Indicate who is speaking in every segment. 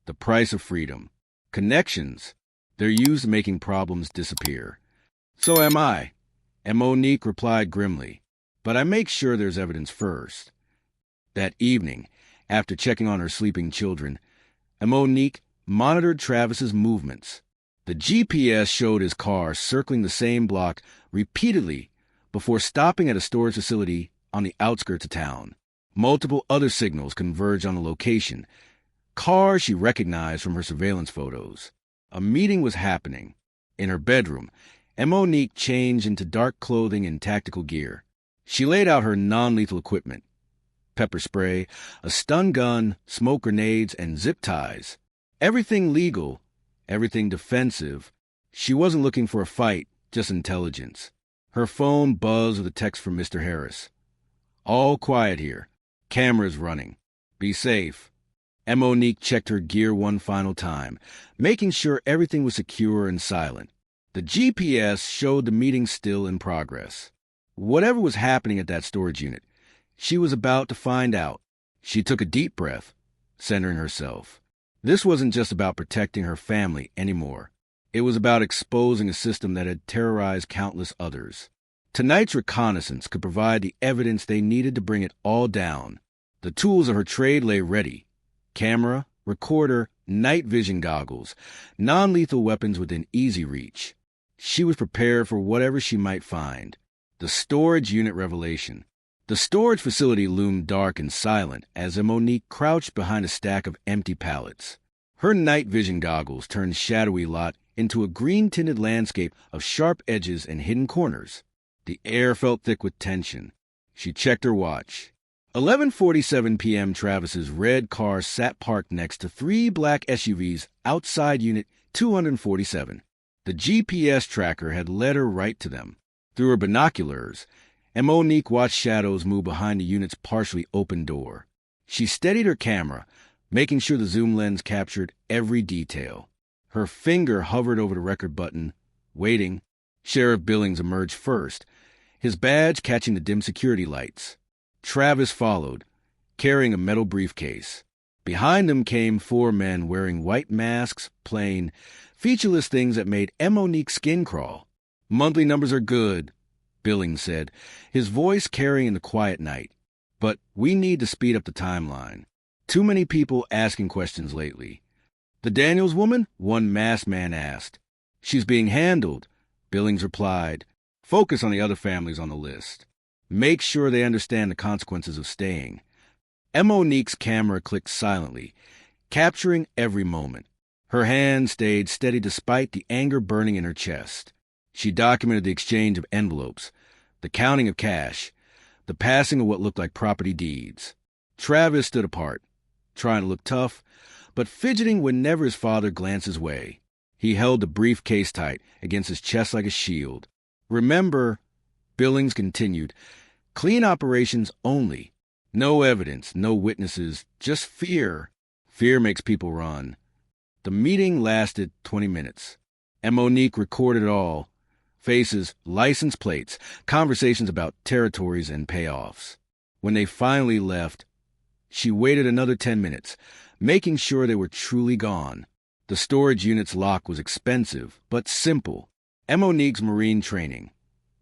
Speaker 1: The price of freedom. Connections. They're used making problems disappear. So am I, and Monique replied grimly. But I make sure there's evidence first. That evening, after checking on her sleeping children, Monique monitored Travis's movements. The GPS showed his car circling the same block repeatedly before stopping at a storage facility on the outskirts of town. Multiple other signals converged on the location, cars she recognized from her surveillance photos. A meeting was happening. In her bedroom, Monique changed into dark clothing and tactical gear. She laid out her non-lethal equipment: pepper spray, a stun gun, smoke grenades, and zip ties. Everything legal, everything defensive. She wasn't looking for a fight, just intelligence. Her phone buzzed with a text from Mr. Harris. All quiet here. Cameras running. Be safe. Monique checked her gear one final time, making sure everything was secure and silent. The GPS showed the meeting still in progress. Whatever was happening at that storage unit, she was about to find out. She took a deep breath, centering herself. This wasn't just about protecting her family anymore. It was about exposing a system that had terrorized countless others. Tonight's reconnaissance could provide the evidence they needed to bring it all down. The tools of her trade lay ready: camera, recorder, night vision goggles, non-lethal weapons within easy reach. She was prepared for whatever she might find. The storage unit revelation. The storage facility loomed dark and silent as Monique crouched behind a stack of empty pallets. Her night vision goggles turned shadowy lot into a green-tinted landscape of sharp edges and hidden corners. The air felt thick with tension. She checked her watch. 11:47 p.m. Travis's red car sat parked next to 3 black SUVs outside Unit 247. The GPS tracker had led her right to them. Through her binoculars, Monique watched shadows move behind the unit's partially open door. She steadied her camera, making sure the zoom lens captured every detail. Her finger hovered over the record button, waiting. Sheriff Billings emerged first, his badge catching the dim security lights. Travis followed, carrying a metal briefcase. Behind them came 4 men wearing white masks, plain, featureless things that made Monique's skin crawl. "Monthly numbers are good," Billings said, his voice carrying the quiet night. "But we need to speed up the timeline. Too many people asking questions lately." "The Daniels woman?" one masked man asked. "She's being handled," Billings replied. "Focus on the other families on the list. Make sure they understand the consequences of staying." Monique's camera clicked silently, capturing every moment. Her hand stayed steady despite the anger burning in her chest. She documented the exchange of envelopes, the counting of cash, the passing of what looked like property deeds. Travis stood apart, trying to look tough, but fidgeting whenever his father glanced his way. He held the briefcase tight against his chest like a shield. "Remember," Billings continued, "clean operations only. No evidence, no witnesses, just fear. Fear makes people run." The meeting lasted 20 minutes. Monique recorded it all: faces, license plates, conversations about territories and payoffs. When they finally left, she waited another 10 minutes, making sure they were truly gone. The storage unit's lock was expensive, but simple. Monique's Marine training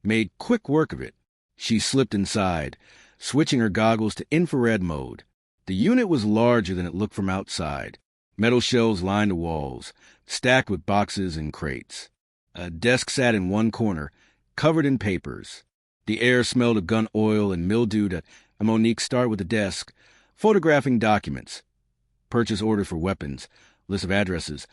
Speaker 1: made quick work of it. She slipped inside, switching her goggles to infrared mode. The unit was larger than it looked from outside. Metal shelves lined the walls, stacked with boxes and crates. A desk sat in one corner, covered in papers. The air smelled of gun oil and mildew that Monique started with the desk, photographing documents, purchase orders for weapons, list of addresses,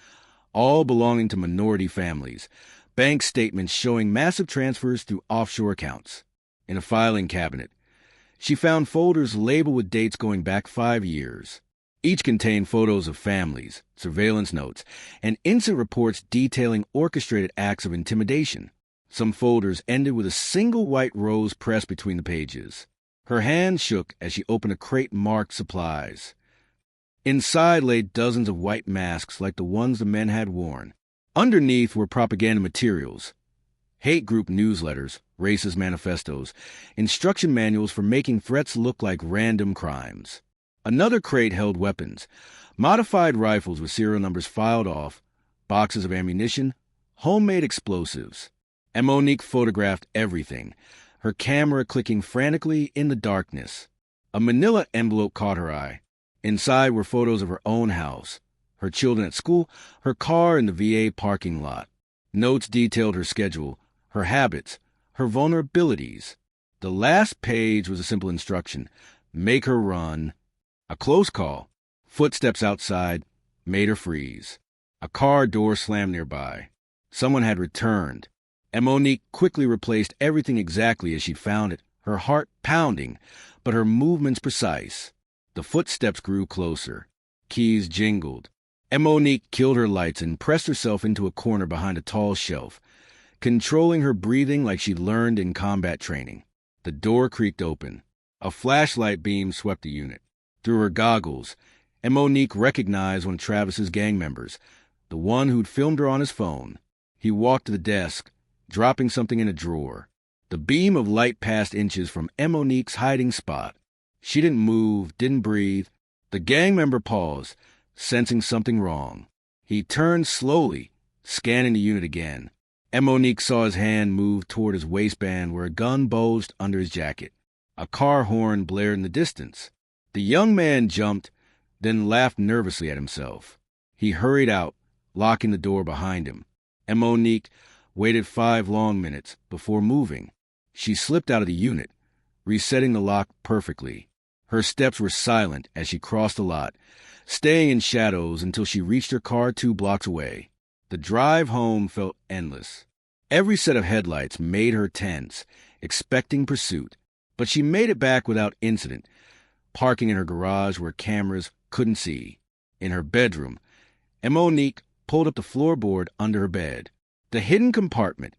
Speaker 1: all belonging to minority families, bank statements showing massive transfers through offshore accounts. In a filing cabinet, she found folders labeled with dates going back 5 years. Each contained photos of families, surveillance notes, and incident reports detailing orchestrated acts of intimidation. Some folders ended with a single white rose pressed between the pages. Her hand shook as she opened a crate marked supplies. Inside lay dozens of white masks like the ones the men had worn. Underneath were propaganda materials: hate group newsletters, racist manifestos, instruction manuals for making threats look like random crimes. Another crate held weapons, modified rifles with serial numbers filed off, boxes of ammunition, homemade explosives. Monique photographed everything, her camera clicking frantically in the darkness. A manila envelope caught her eye. Inside were photos of her own house, her children at school, her car in the VA parking lot. Notes detailed her schedule, her habits, her vulnerabilities. The last page was a simple instruction: make her run. A close call. Footsteps outside made her freeze. A car door slammed nearby. Someone had returned. Monique quickly replaced everything exactly as she'd found it, her heart pounding, but her movements precise. The footsteps grew closer. Keys jingled. Monique killed her lights and pressed herself into a corner behind a tall shelf, controlling her breathing like she'd learned in combat training. The door creaked open. A flashlight beam swept the unit. Through her goggles, Monique recognized one of Travis's gang members, the one who'd filmed her on his phone. He walked to the desk, dropping something in a drawer. The beam of light passed inches from Monique's hiding spot. She didn't move, didn't breathe. The gang member paused, sensing something wrong. He turned slowly, scanning the unit again. Monique saw his hand move toward his waistband where a gun bulged under his jacket. A car horn blared in the distance. The young man jumped, then laughed nervously at himself. He hurried out, locking the door behind him. Monique waited 5 long minutes before moving. She slipped out of the unit, resetting the lock perfectly. Her steps were silent as she crossed the lot, staying in shadows until she reached her car 2 blocks away. The drive home felt endless. Every set of headlights made her tense, expecting pursuit. But she made it back without incident, parking in her garage where cameras couldn't see. In her bedroom, Monique pulled up the floorboard under her bed. The hidden compartment,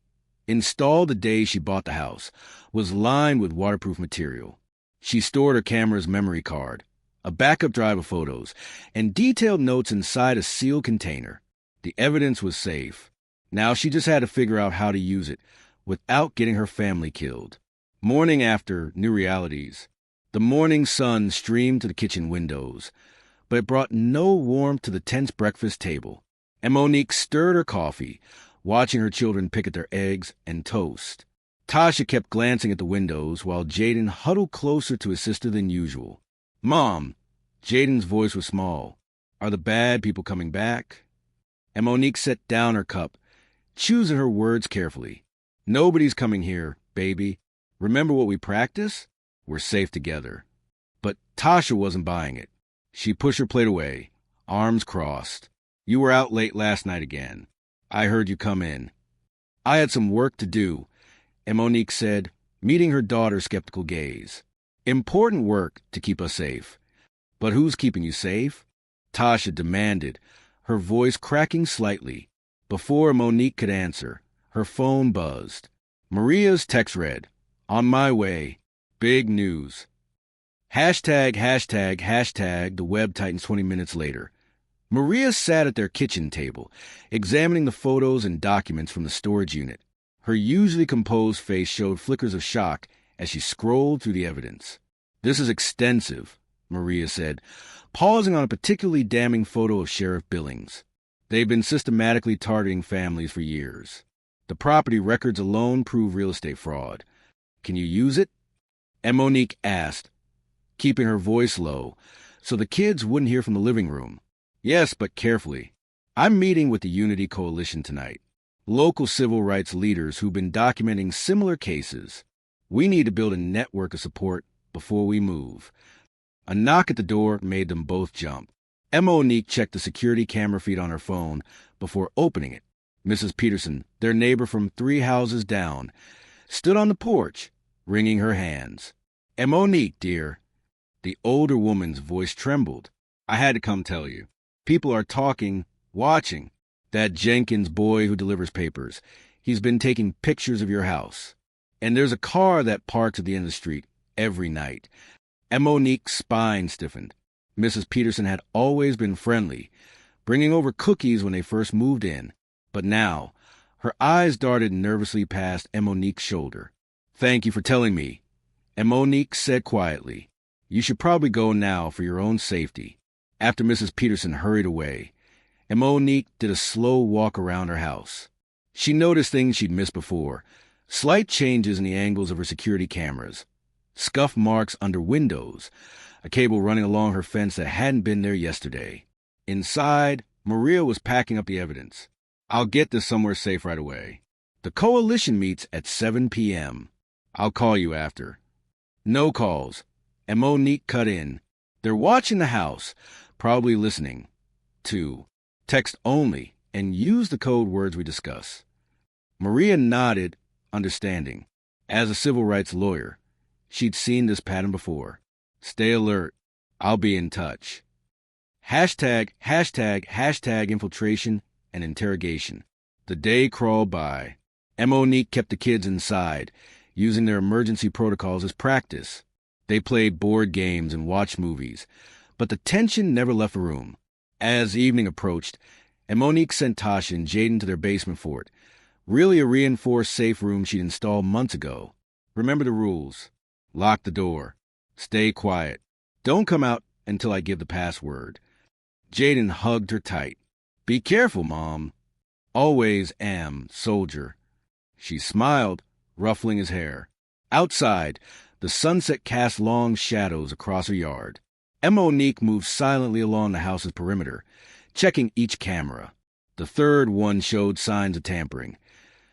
Speaker 1: installed the day she bought the house, was lined with waterproof material. She stored her camera's memory card, a backup drive of photos, and detailed notes inside a sealed container. The evidence was safe. Now she just had to figure out how to use it without getting her family killed. Morning after new realities. The morning sun streamed to the kitchen windows, but it brought no warmth to the tense breakfast table. Monique stirred her coffee, watching her children pick at their eggs and toast. Tasha kept glancing at the windows while Jaden huddled closer to his sister than usual. "Mom," Jaden's voice was small, "are the bad people coming back?" Monique set down her cup, choosing her words carefully. "Nobody's coming here, baby. Remember what we practice? We're safe together." But Tasha wasn't buying it. She pushed her plate away, arms crossed. "You were out late last night again. I heard you come in." "I had some work to do," Monique said, meeting her daughter's skeptical gaze. "Important work to keep us safe. But who's keeping you safe?" Tasha demanded, her voice cracking slightly. Before Monique could answer, her phone buzzed. Maria's text read, "On my way. Big news." Hashtag, hashtag, hashtag, the web tightens 20 minutes later. Maria sat at their kitchen table, examining the photos and documents from the storage unit. Her usually composed face showed flickers of shock as she scrolled through the evidence. "This is extensive," Maria said, pausing on a particularly damning photo of Sheriff Billings. "They've been systematically targeting families for years. The property records alone prove real estate fraud. Can you use it?" Monique asked, keeping her voice low so the kids wouldn't hear from the living room. "Yes, but carefully. I'm meeting with the Unity Coalition tonight, local civil rights leaders who've been documenting similar cases. We need to build a network of support before we move." A knock at the door made them both jump. Monique checked the security camera feed on her phone before opening it. Mrs. Peterson, their neighbor from 3 houses down, stood on the porch, wringing her hands. "Monique, dear." The older woman's voice trembled. "I had to come tell you. People are talking, watching. That Jenkins boy who delivers papers. He's been taking pictures of your house. And there's a car that parks at the end of the street every night." Monique's spine stiffened. Mrs. Peterson had always been friendly, bringing over cookies when they first moved in. But now, her eyes darted nervously past Monique's shoulder. "Thank you for telling me," Monique said quietly. You should probably go now for your own safety. After Mrs. Peterson hurried away, and Monique did a slow walk around her house. She noticed things she'd missed before, slight changes in the angles of her security cameras, scuff marks under windows, a cable running along her fence that hadn't been there yesterday. Inside, Maria was packing up the evidence. I'll get this somewhere safe right away. The coalition meets at 7 p.m. I'll call you after. No calls, and Monique cut in. They're watching the house, probably listening. 2. Text only, and use the code words we discuss. Maria nodded, understanding. As a civil rights lawyer, she'd seen this pattern before. Stay alert. I'll be in touch. Hashtag infiltration and interrogation. The day crawled by. Monique kept the kids inside, using their emergency protocols as practice. They played board games and watched movies, but the tension never left the room. As evening approached, Monique sent Tasha and Jaden to their basement fort, really a reinforced safe room she'd installed months ago. Remember the rules. Lock the door. Stay quiet. Don't come out until I give the password. Jaden hugged her tight. Be careful, Mom. Always am, soldier. She smiled, ruffling his hair. Outside, the sunset cast long shadows across her yard. Monique moved silently along the house's perimeter, checking each camera. The third one showed signs of tampering.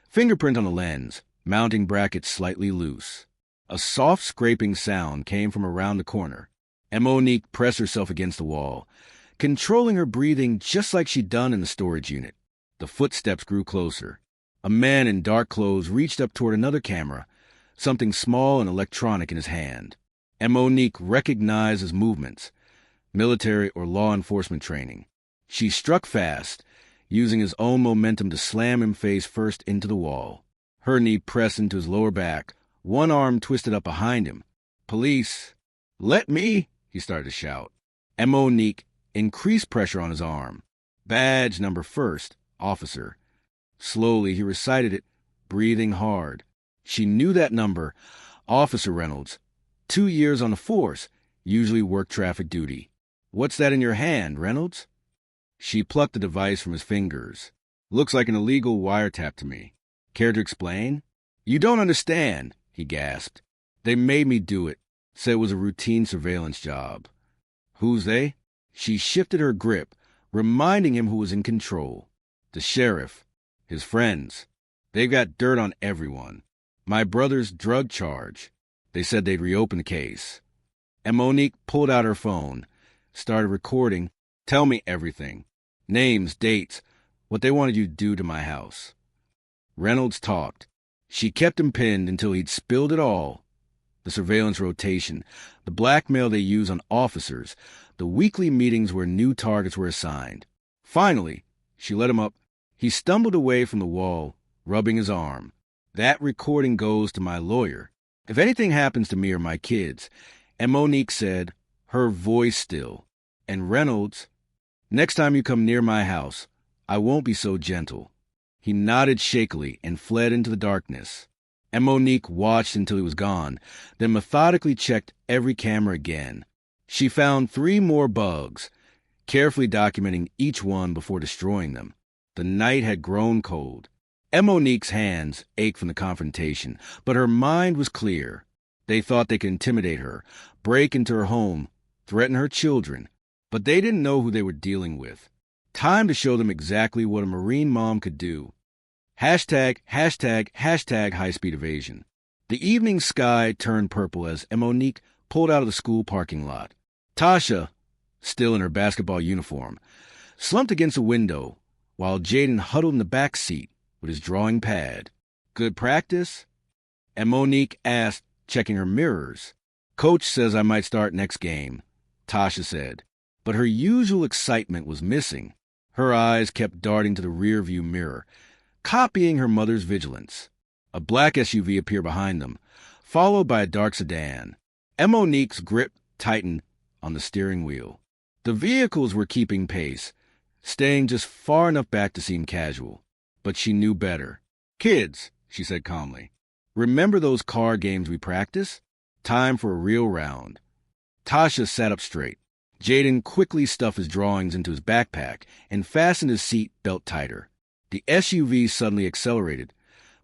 Speaker 1: Fingerprint on the lens, mounting bracket slightly loose. A soft scraping sound came from around the corner. Monique pressed herself against the wall, controlling her breathing just like she'd done in the storage unit. The footsteps grew closer. A man in dark clothes reached up toward another camera, something small and electronic in his hand. Monique recognized his movements, military or law enforcement training. She struck fast, using his own momentum to slam him face first into the wall. Her knee pressed into his lower back, one arm twisted up behind him. Police! Let me! He started to shout. Monique increased pressure on his arm. Badge number first, officer. Slowly he recited it, breathing hard. She knew that number. Officer Reynolds. 2 years on the force, usually worked traffic duty. What's that in your hand, Reynolds? She plucked the device from his fingers. Looks like an illegal wiretap to me. Care to explain? You don't understand, he gasped. They made me do it. Said it was a routine surveillance job. Who's they? She shifted her grip, reminding him who was in control. The sheriff. His friends. They've got dirt on everyone. My brother's drug charge. They said they'd reopen the case. And Monique pulled out her phone, started recording. Tell me everything. Names, dates, what they wanted you to do to my house. Reynolds talked. She kept him pinned until he'd spilled it all. The surveillance rotation, the blackmail they use on officers, the weekly meetings where new targets were assigned. Finally, she let him up. He stumbled away from the wall, rubbing his arm. That recording goes to my lawyer. If anything happens to me or my kids, and Monique said, her voice still, and Reynolds, next time you come near my house, I won't be so gentle. He nodded shakily and fled into the darkness. And Monique watched until he was gone, then methodically checked every camera again. She found 3 more bugs, carefully documenting each one before destroying them. The night had grown cold. Monique's hands ached from the confrontation, but her mind was clear. They thought they could intimidate her, break into her home, threaten her children, but they didn't know who they were dealing with. Time to show them exactly what a Marine mom could do. Hashtag high-speed evasion. The evening sky turned purple as Monique pulled out of the school parking lot. Tasha, still in her basketball uniform, slumped against a window, while Jaden huddled in the back seat with his drawing pad. Good practice? And Monique asked, checking her mirrors. Coach says I might start next game, Tasha said. But her usual excitement was missing. Her eyes kept darting to the rearview mirror, copying her mother's vigilance. A black SUV appeared behind them, followed by a dark sedan. Monique's grip tightened on the steering wheel. The vehicles were keeping pace, staying just far enough back to seem casual. But she knew better. Kids, she said calmly, remember those card games we practiced? Time for a real round. Tasha sat up straight. Jaden quickly stuffed his drawings into his backpack and fastened his seat belt tighter. The SUV suddenly accelerated,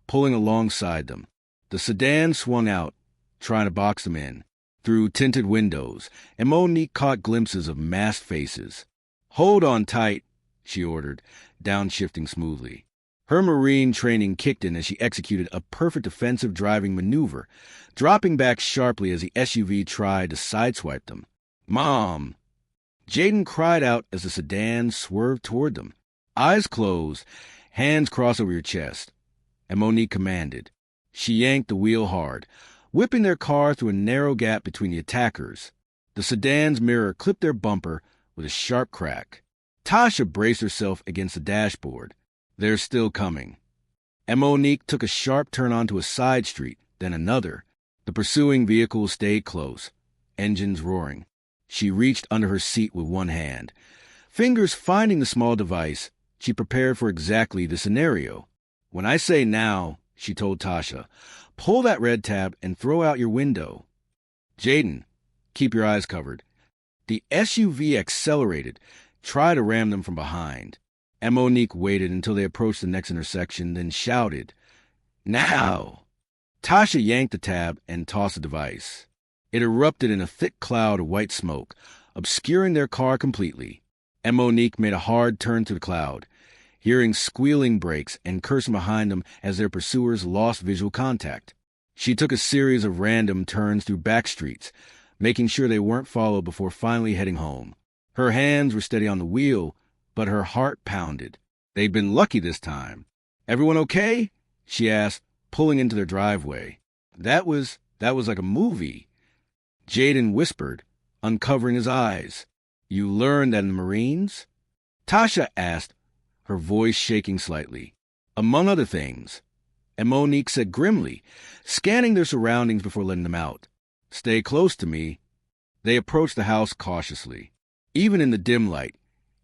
Speaker 1: pulling alongside them. The sedan swung out, trying to box them in, through tinted windows, and Monique caught glimpses of masked faces. "Hold on tight," she ordered, downshifting smoothly. Her Marine training kicked in as she executed a perfect defensive driving maneuver, dropping back sharply as the SUV tried to sideswipe them. "Mom!" Jaden cried out as the sedan swerved toward them. Eyes closed, hands crossed over your chest, and Monique commanded. She yanked the wheel hard, whipping their car through a narrow gap between the attackers. The sedan's mirror clipped their bumper with a sharp crack. Tasha braced herself against the dashboard. "They're still coming." And Monique took a sharp turn onto a side street, then another. The pursuing vehicle stayed close, engines roaring. She reached under her seat with one hand. Fingers finding the small device, she prepared for exactly the scenario. "When I say now," she told Tasha, "pull that red tab and throw out your window." "Jaden, keep your eyes covered." The SUV accelerated, tried to ram them from behind. And Monique waited until they approached the next intersection, then shouted, "Now!" Tasha yanked the tab and tossed the device. It erupted in a thick cloud of white smoke, obscuring their car completely. And Monique made a hard turn to the cloud, hearing squealing brakes and cursing behind them as their pursuers lost visual contact. She took a series of random turns through back streets, making sure they weren't followed before finally heading home. Her hands were steady on the wheel, but her heart pounded. They'd been lucky this time. "Everyone okay?" she asked, pulling into their driveway. That was like a movie," Jaden whispered, uncovering his eyes. "You learned that in the Marines?" Tasha asked, her voice shaking slightly. "Among other things." And Monique said grimly, scanning their surroundings before letting them out, "Stay close to me." They approached the house cautiously. Even in the dim light,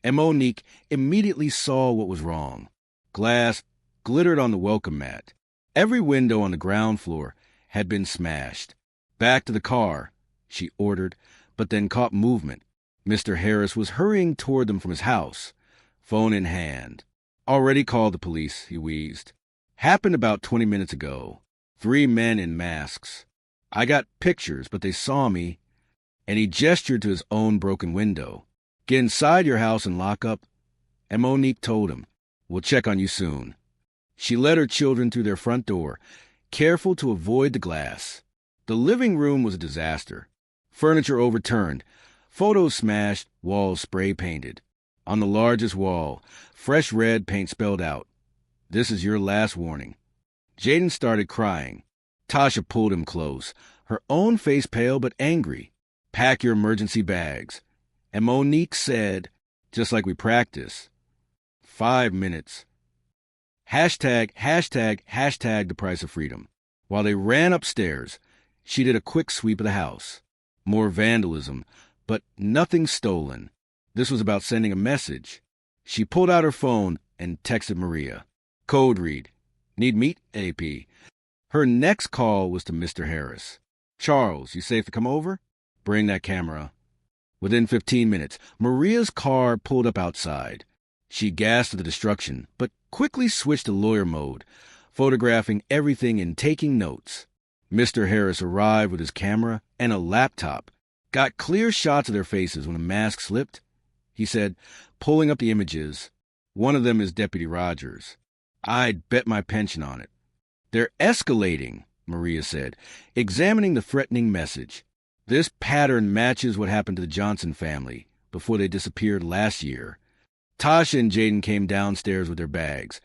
Speaker 1: and Monique immediately saw what was wrong. Glass glittered on the welcome mat. Every window on the ground floor had been smashed. "Back to the car," she ordered, but then caught movement. Mr. Harris was hurrying toward them from his house, phone in hand. "Already called the police," he wheezed. "Happened about 20 minutes ago. 3 men in masks. I got pictures, but they saw me." And he gestured to his own broken window. "Get inside your house and lock up." And Monique told him, "We'll check on you soon." She led her children through their front door, careful to avoid the glass. The living room was a disaster. Furniture overturned, photos smashed, walls spray painted. On the largest wall, fresh red paint spelled out, "This is your last warning." Jaden started crying. Tasha pulled him close, her own face pale but angry. "Pack your emergency bags." And Monique said, just like we practice, 5 minutes. Hashtag the price of freedom. While they ran upstairs, she did a quick sweep of the house. More vandalism, but nothing stolen. This was about sending a message. She pulled out her phone and texted Maria. Code read. "Need meat, AP." Her next call was to Mr. Harris. "Charles, you safe to come over? Bring that camera." Within 15 minutes, Maria's car pulled up outside. She gasped at the destruction, but quickly switched to lawyer mode, photographing everything and taking notes. Mr. Harris arrived with his camera and a laptop. "Got clear shots of their faces when the mask slipped," he said, pulling up the images. "One of them is Deputy Rogers. I'd bet my pension on it." "They're escalating," Maria said, examining the threatening message. "This pattern matches what happened to the Johnson family before they disappeared last year." Tasha and Jaden came downstairs with their bags,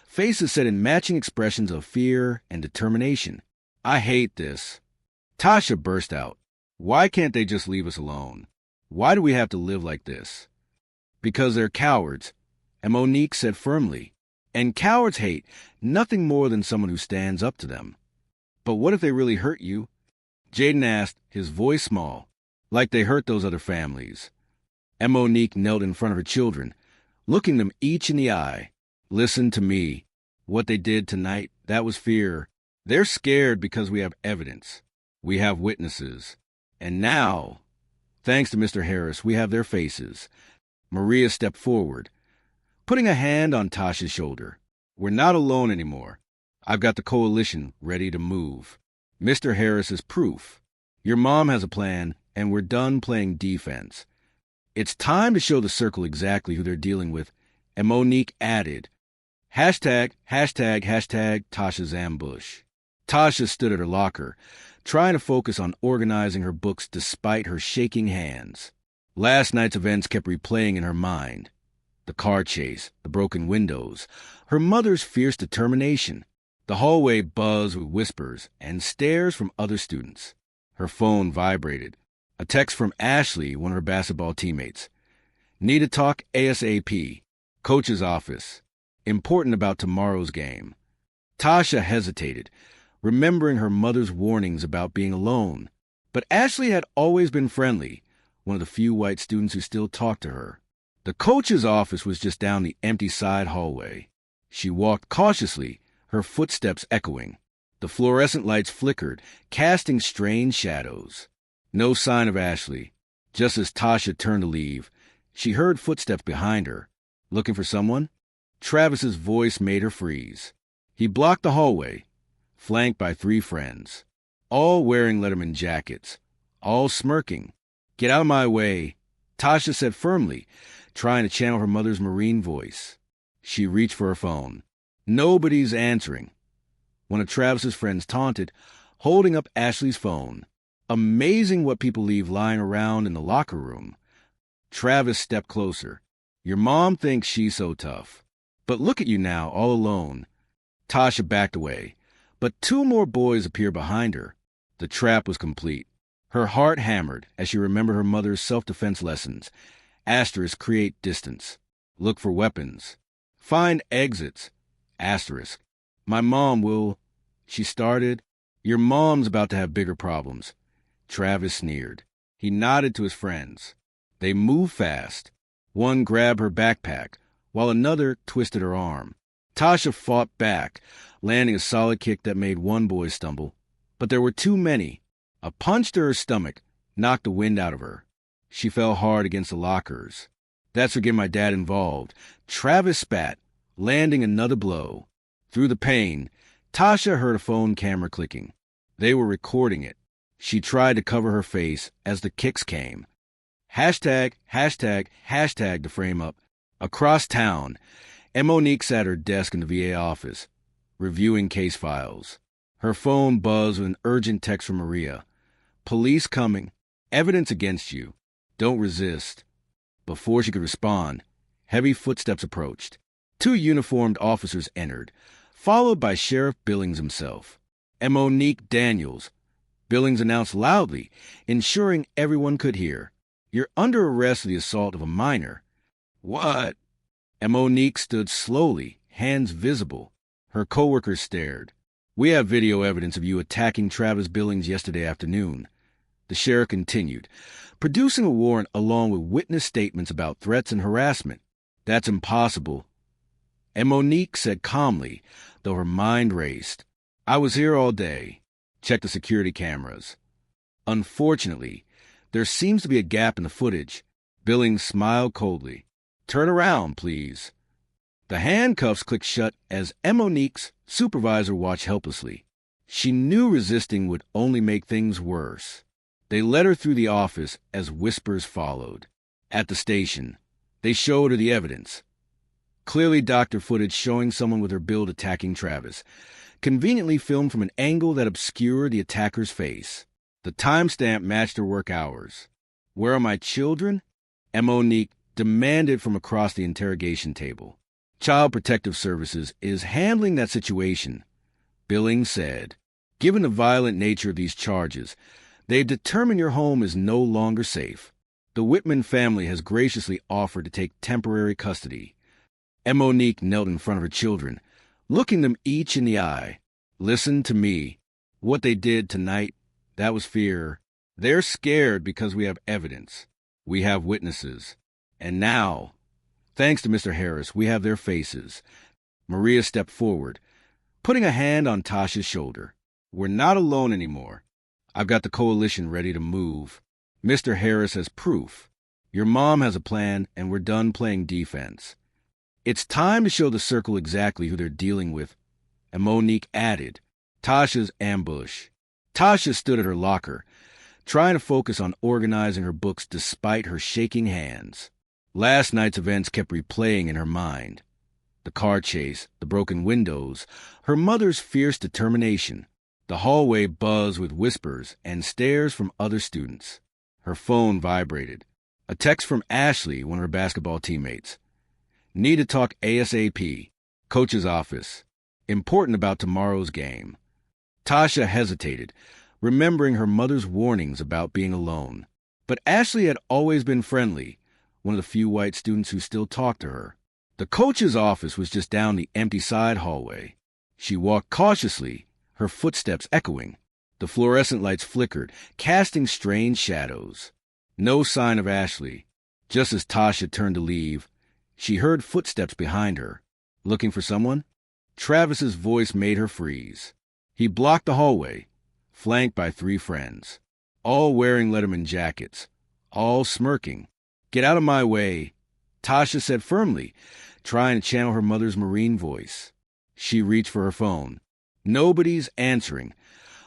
Speaker 1: faces set in matching expressions of fear and determination. "I hate this." Tasha burst out. "Why can't they just leave us alone? Why do we have to live like this?" "Because they're cowards," and Monique said firmly. "And cowards hate nothing more than someone who stands up to them." "But what if they really hurt you?" Jaden asked, his voice small, like they hurt those other families. And Monique knelt in front of her children, looking them each in the eye. "Listen to me. What they did tonight, that was fear. They're scared because we have evidence. We have witnesses. And now Thanks to Mr. Harris, we have their faces. Maria stepped forward, putting a hand on Tasha's shoulder. We're not alone anymore. I've got the coalition ready to move. Mr. Harris is proof. Your mom has a plan, and we're done playing defense. It's time to show the circle exactly who they're dealing with. And Monique added, hashtag Tasha's ambush. Tasha stood at her locker, trying to focus on organizing her books despite her shaking hands. Last night's events kept replaying in her mind. The car chase, the broken windows, her mother's fierce determination. The hallway buzzed with whispers and stares from other students. Her phone vibrated. A text from Ashley, one of her basketball teammates. Need to talk ASAP. Coach's office. Important about tomorrow's game. Tasha hesitated, remembering her mother's warnings about being alone. But Ashley had always been friendly, one of the few white students who still talked to her. The coach's office was just down the empty side hallway. She walked cautiously, her footsteps echoing. The fluorescent lights flickered, casting strange shadows. No sign of Ashley. Just as Tasha turned to leave, she heard footsteps behind her. Looking for someone? Travis's voice made her freeze. He blocked the hallway, flanked by 3 friends, all wearing Letterman jackets, all smirking. Get out of my way, Tasha said firmly, trying to channel her mother's marine voice. She reached for her phone. Nobody's answering. One of Travis's friends taunted, holding up Ashley's phone. Amazing what people leave lying around in the locker room. Travis stepped closer. Your mom thinks she's so tough. But look at you now, all alone. Tasha backed away, but 2 more boys appeared behind her. The trap was complete. Her heart hammered as she remembered her mother's self-defense lessons. Asterisk, create distance. Look for weapons. Find exits. Asterisk. My mom will... She started. Your mom's about to have bigger problems. Travis sneered. He nodded to his friends. They moved fast. One grabbed her backpack, while another twisted her arm. Tasha fought back, landing a solid kick that made one boy stumble. But there were too many. A punch to her stomach knocked the wind out of her. She fell hard against the lockers. That's what get my dad involved. Travis spat, landing another blow. Through the pain, Tasha heard a phone camera clicking. They were recording it. She tried to cover her face as the kicks came. Hashtag to frame up. Across town, Monique sat at her desk in the VA office, reviewing case files. Her phone buzzed with an urgent text from Maria. Police coming. Evidence against you. Don't resist. Before she could respond, heavy footsteps approached. 2 uniformed officers entered, followed by Sheriff Billings himself. Monique Daniels. Billings announced loudly, ensuring everyone could hear. You're under arrest for the assault of a minor. What? Monique stood slowly, hands visible. Her coworkers stared. We have video evidence of you attacking Travis Billings yesterday afternoon. The sheriff continued, producing a warrant along with witness statements about threats and harassment. That's impossible. And Monique said calmly, though her mind raced. I was here all day. Check the security cameras. Unfortunately, there seems to be a gap in the footage. Billings smiled coldly. Turn around, please. The handcuffs clicked shut as Monique's supervisor watched helplessly. She knew resisting would only make things worse. They led her through the office as whispers followed. At the station, they showed her the evidence. Clearly doctor footage showing someone with her build attacking Travis, conveniently filmed from an angle that obscured the attacker's face. The timestamp matched her work hours. Where are my children? Monique demanded from across the interrogation table. Child Protective Services is handling that situation, Billings said. Given the violent nature of these charges, they've determined your home is no longer safe. The Whitman family has graciously offered to take temporary custody. Monique knelt in front of her children, looking them each in the eye. Listen to me. What they did tonight, that was fear. They're scared because we have evidence. We have witnesses. And now, thanks to Mr. Harris, we have their faces. Maria stepped forward, putting a hand on Tasha's shoulder. We're not alone anymore. I've got the coalition ready to move. Mr. Harris has proof. Your mom has a plan, and we're done playing defense. It's time to show the circle exactly who they're dealing with. And Monique added, Tasha's ambush. Tasha stood at her locker, trying to focus on organizing her books despite her shaking hands. Last night's events kept replaying in her mind. The car chase, the broken windows, her mother's fierce determination. The hallway buzzed with whispers and stares from other students. Her phone vibrated. A text from Ashley, one of her basketball teammates. Need to talk ASAP. Coach's office. Important about tomorrow's game. Tasha hesitated, remembering her mother's warnings about being alone. But Ashley had always been friendly, one of the few white students who still talked to her. The coach's office was just down the empty side hallway. She walked cautiously, her footsteps echoing. The fluorescent lights flickered, casting strange shadows. No sign of Ashley. Just as Tasha turned to leave, she heard footsteps behind her. Looking for someone? Travis's voice made her freeze. He blocked the hallway, flanked by 3 friends, all wearing Letterman jackets, all smirking. Get out of my way, Tasha said firmly, trying to channel her mother's Marine voice. She reached for her phone. Nobody's answering.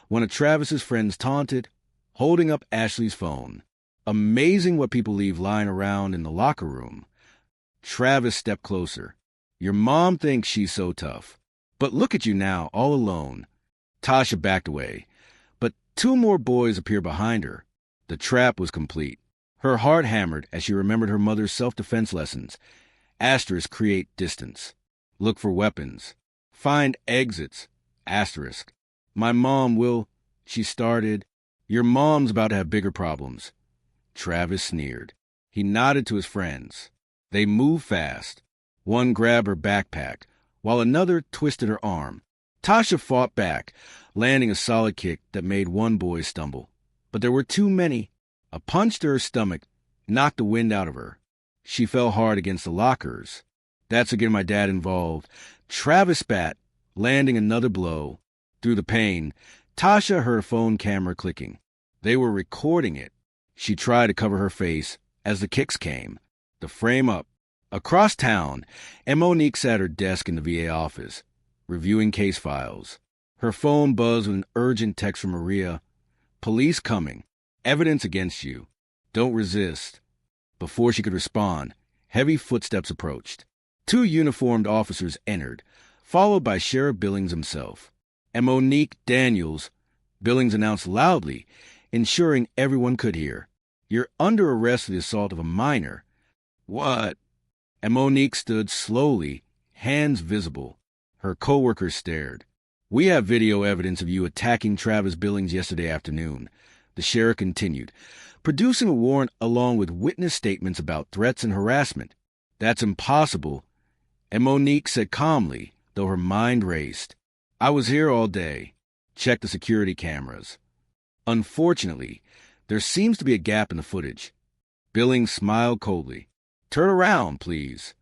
Speaker 1: One of Travis's friends taunted, holding up Ashley's phone. Amazing what people leave lying around in the locker room. Travis stepped closer. Your mom thinks she's so tough. But look at you now, all alone. Tasha backed away, but 2 more boys appeared behind her. The trap was complete. Her heart hammered as she remembered her mother's self-defense lessons. Asterisk, create distance. Look for weapons. Find exits. Asterisk. My mom will... She started. Your mom's about to have bigger problems. Travis sneered. He nodded to his friends. They moved fast. One grabbed her backpack, while another twisted her arm. Tasha fought back, landing a solid kick that made one boy stumble. But there were too many. A punch to her stomach knocked the wind out of her. She fell hard against the lockers. That's again my dad involved. Travis spat, landing another blow. Through the pain, Tasha heard a phone camera clicking. They were recording it. She tried to cover her face as the kicks came. The frame up. Across town, Monique sat at her desk in the VA office, reviewing case files. Her phone buzzed with an urgent text from Maria. Police coming. Evidence against you. Don't resist. Before she could respond, heavy footsteps approached. 2 uniformed officers entered, followed by Sheriff Billings himself. And Monique Daniels, Billings announced loudly, ensuring everyone could hear. You're under arrest for the assault of a minor. What? And Monique stood slowly, hands visible. Her co-workers stared. We have video evidence of you attacking Travis Billings yesterday afternoon. The sheriff continued, producing a warrant along with witness statements about threats and harassment. That's impossible. And Monique said calmly, though her mind raced. I was here all day. Check the security cameras. Unfortunately, there seems to be a gap in the footage. Billings smiled coldly. Turn around, please.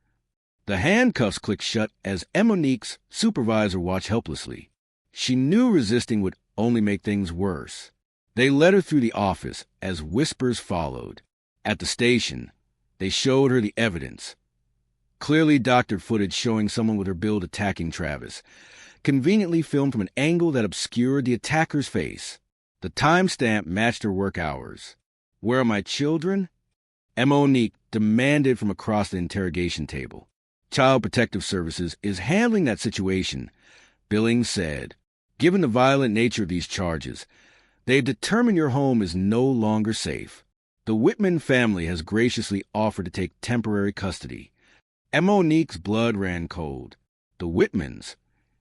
Speaker 1: The handcuffs clicked shut as Monique's supervisor watched helplessly. She knew resisting would only make things worse. They led her through the office as whispers followed. At the station, they showed her the evidence. Clearly doctored footage showing someone with her build attacking Travis, conveniently filmed from an angle that obscured the attacker's face. The timestamp matched her work hours. Where are my children? Monique demanded from across the interrogation table. Child Protective Services is handling that situation, Billings said. Given the violent nature of these charges, they've determined your home is no longer safe. The Whitman family has graciously offered to take temporary custody. Monique's blood ran cold. The Whitmans.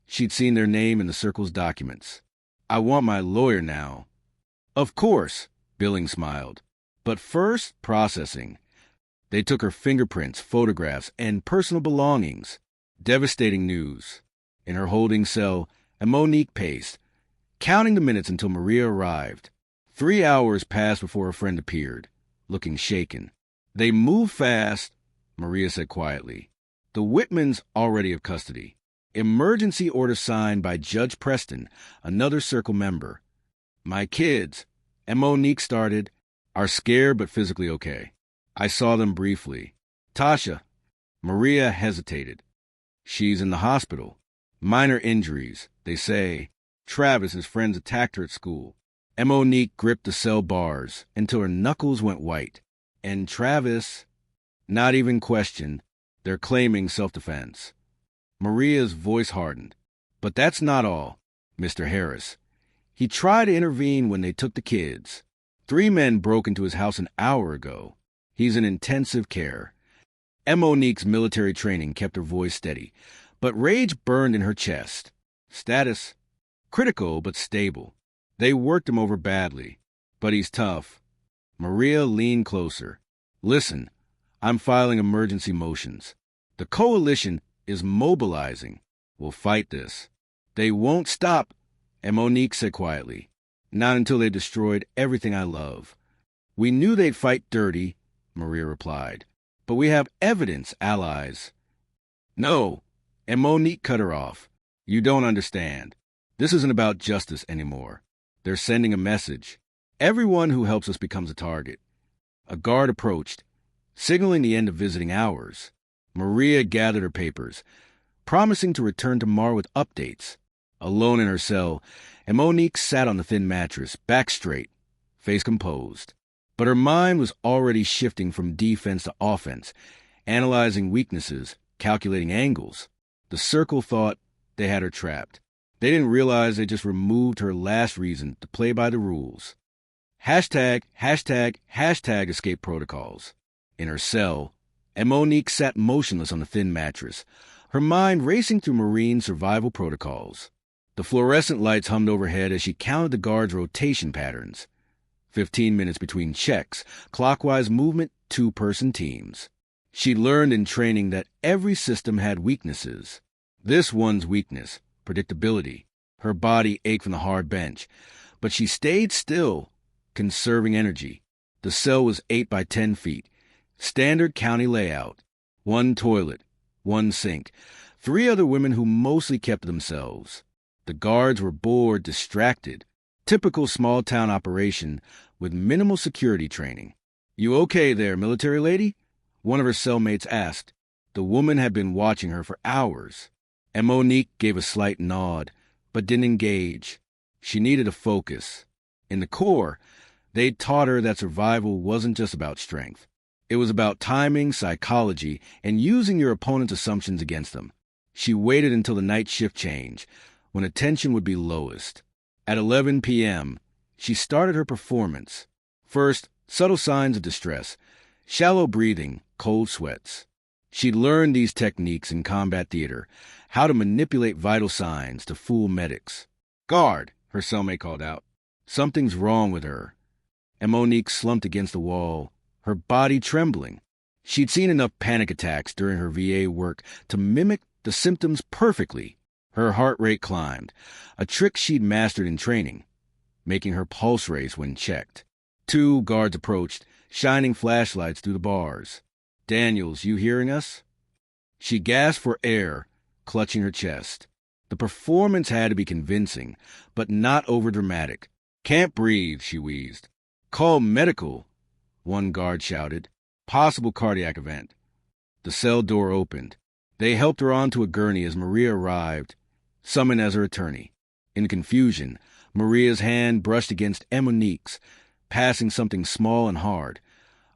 Speaker 1: She'd seen their name in the circle's documents. I want my lawyer now. Of course, Billings smiled. But first, processing. They took her fingerprints, photographs, and personal belongings. Devastating news. In her holding cell, Monique paced, counting the minutes until Maria arrived. 3 hours passed before her friend appeared, looking shaken. They move fast, Maria said quietly. The Whitmans already have custody. Emergency order signed by Judge Preston, another circle member. My kids, Monique started. are scared but physically okay. I saw them briefly. Tasha. Maria hesitated. She's in the hospital. Minor injuries, they say. Travis, his friends attacked her at school. Monique gripped the cell bars until her knuckles went white. And Travis, not even questioned, they're claiming self-defense. Maria's voice hardened. But that's not all, Mr. Harris. He tried to intervene when they took the kids. 3 men broke into his house an hour ago. He's in intensive care. Monique's military training kept her voice steady, but rage burned in her chest. Status: critical but stable. They worked him over badly, but he's tough. Maria leaned closer. Listen, I'm filing emergency motions. The coalition is mobilizing. We'll fight this. They won't stop, Monique said quietly. Not until they destroyed everything I love. We knew they'd fight dirty, Maria replied. But we have evidence, allies. No, Monique cut her off. You don't understand. This isn't about justice anymore. They're sending a message. Everyone who helps us becomes a target. A guard approached, signaling the end of visiting hours. Maria gathered her papers, promising to return tomorrow with updates. Alone in her cell, Monique sat on the thin mattress, back straight, face composed. But her mind was already shifting from defense to offense, analyzing weaknesses, calculating angles. The circle thought they had her trapped. They didn't realize they just removed her last reason to play by the rules. Hashtag escape protocols. In her cell, Monique sat motionless on the thin mattress, her mind racing through marine survival protocols. The fluorescent lights hummed overhead as she counted the guards' rotation patterns. 15 minutes between checks, clockwise movement, 2-person teams. She learned in training that every system had weaknesses. This one's weakness, predictability. Her body ached from the hard bench, but she stayed still, conserving energy. The cell was 8 by 10 feet. Standard county layout. 1 toilet, 1 sink. 3 other women who mostly kept to themselves. The guards were bored, distracted. Typical small-town operation with minimal security training. You okay there, military lady? One of her cellmates asked. The woman had been watching her for hours. Monique gave a slight nod, but didn't engage. She needed a focus. In the Corps, they'd taught her that survival wasn't just about strength. It was about timing, psychology, and using your opponent's assumptions against them. She waited until the night shift change, when attention would be lowest. At 11 p.m., she started her performance. First, subtle signs of distress, shallow breathing, cold sweats. She'd learned these techniques in combat theater, how to manipulate vital signs to fool medics. Guard, her cellmate called out. Something's wrong with her. Monique slumped against the wall, her body trembling. She'd seen enough panic attacks during her VA work to mimic the symptoms perfectly. Her heart rate climbed, a trick she'd mastered in training, making her pulse race when checked. 2 guards approached, shining flashlights through the bars. Daniels, you hearing us? She gasped for air, clutching her chest. The performance had to be convincing, but not overdramatic. Can't breathe, she wheezed. Call medical, 1 guard shouted. Possible cardiac event. The cell door opened. They helped her onto a gurney as Maria arrived, summoned as her attorney. In confusion, Maria's hand brushed against Monique's, passing something small and hard.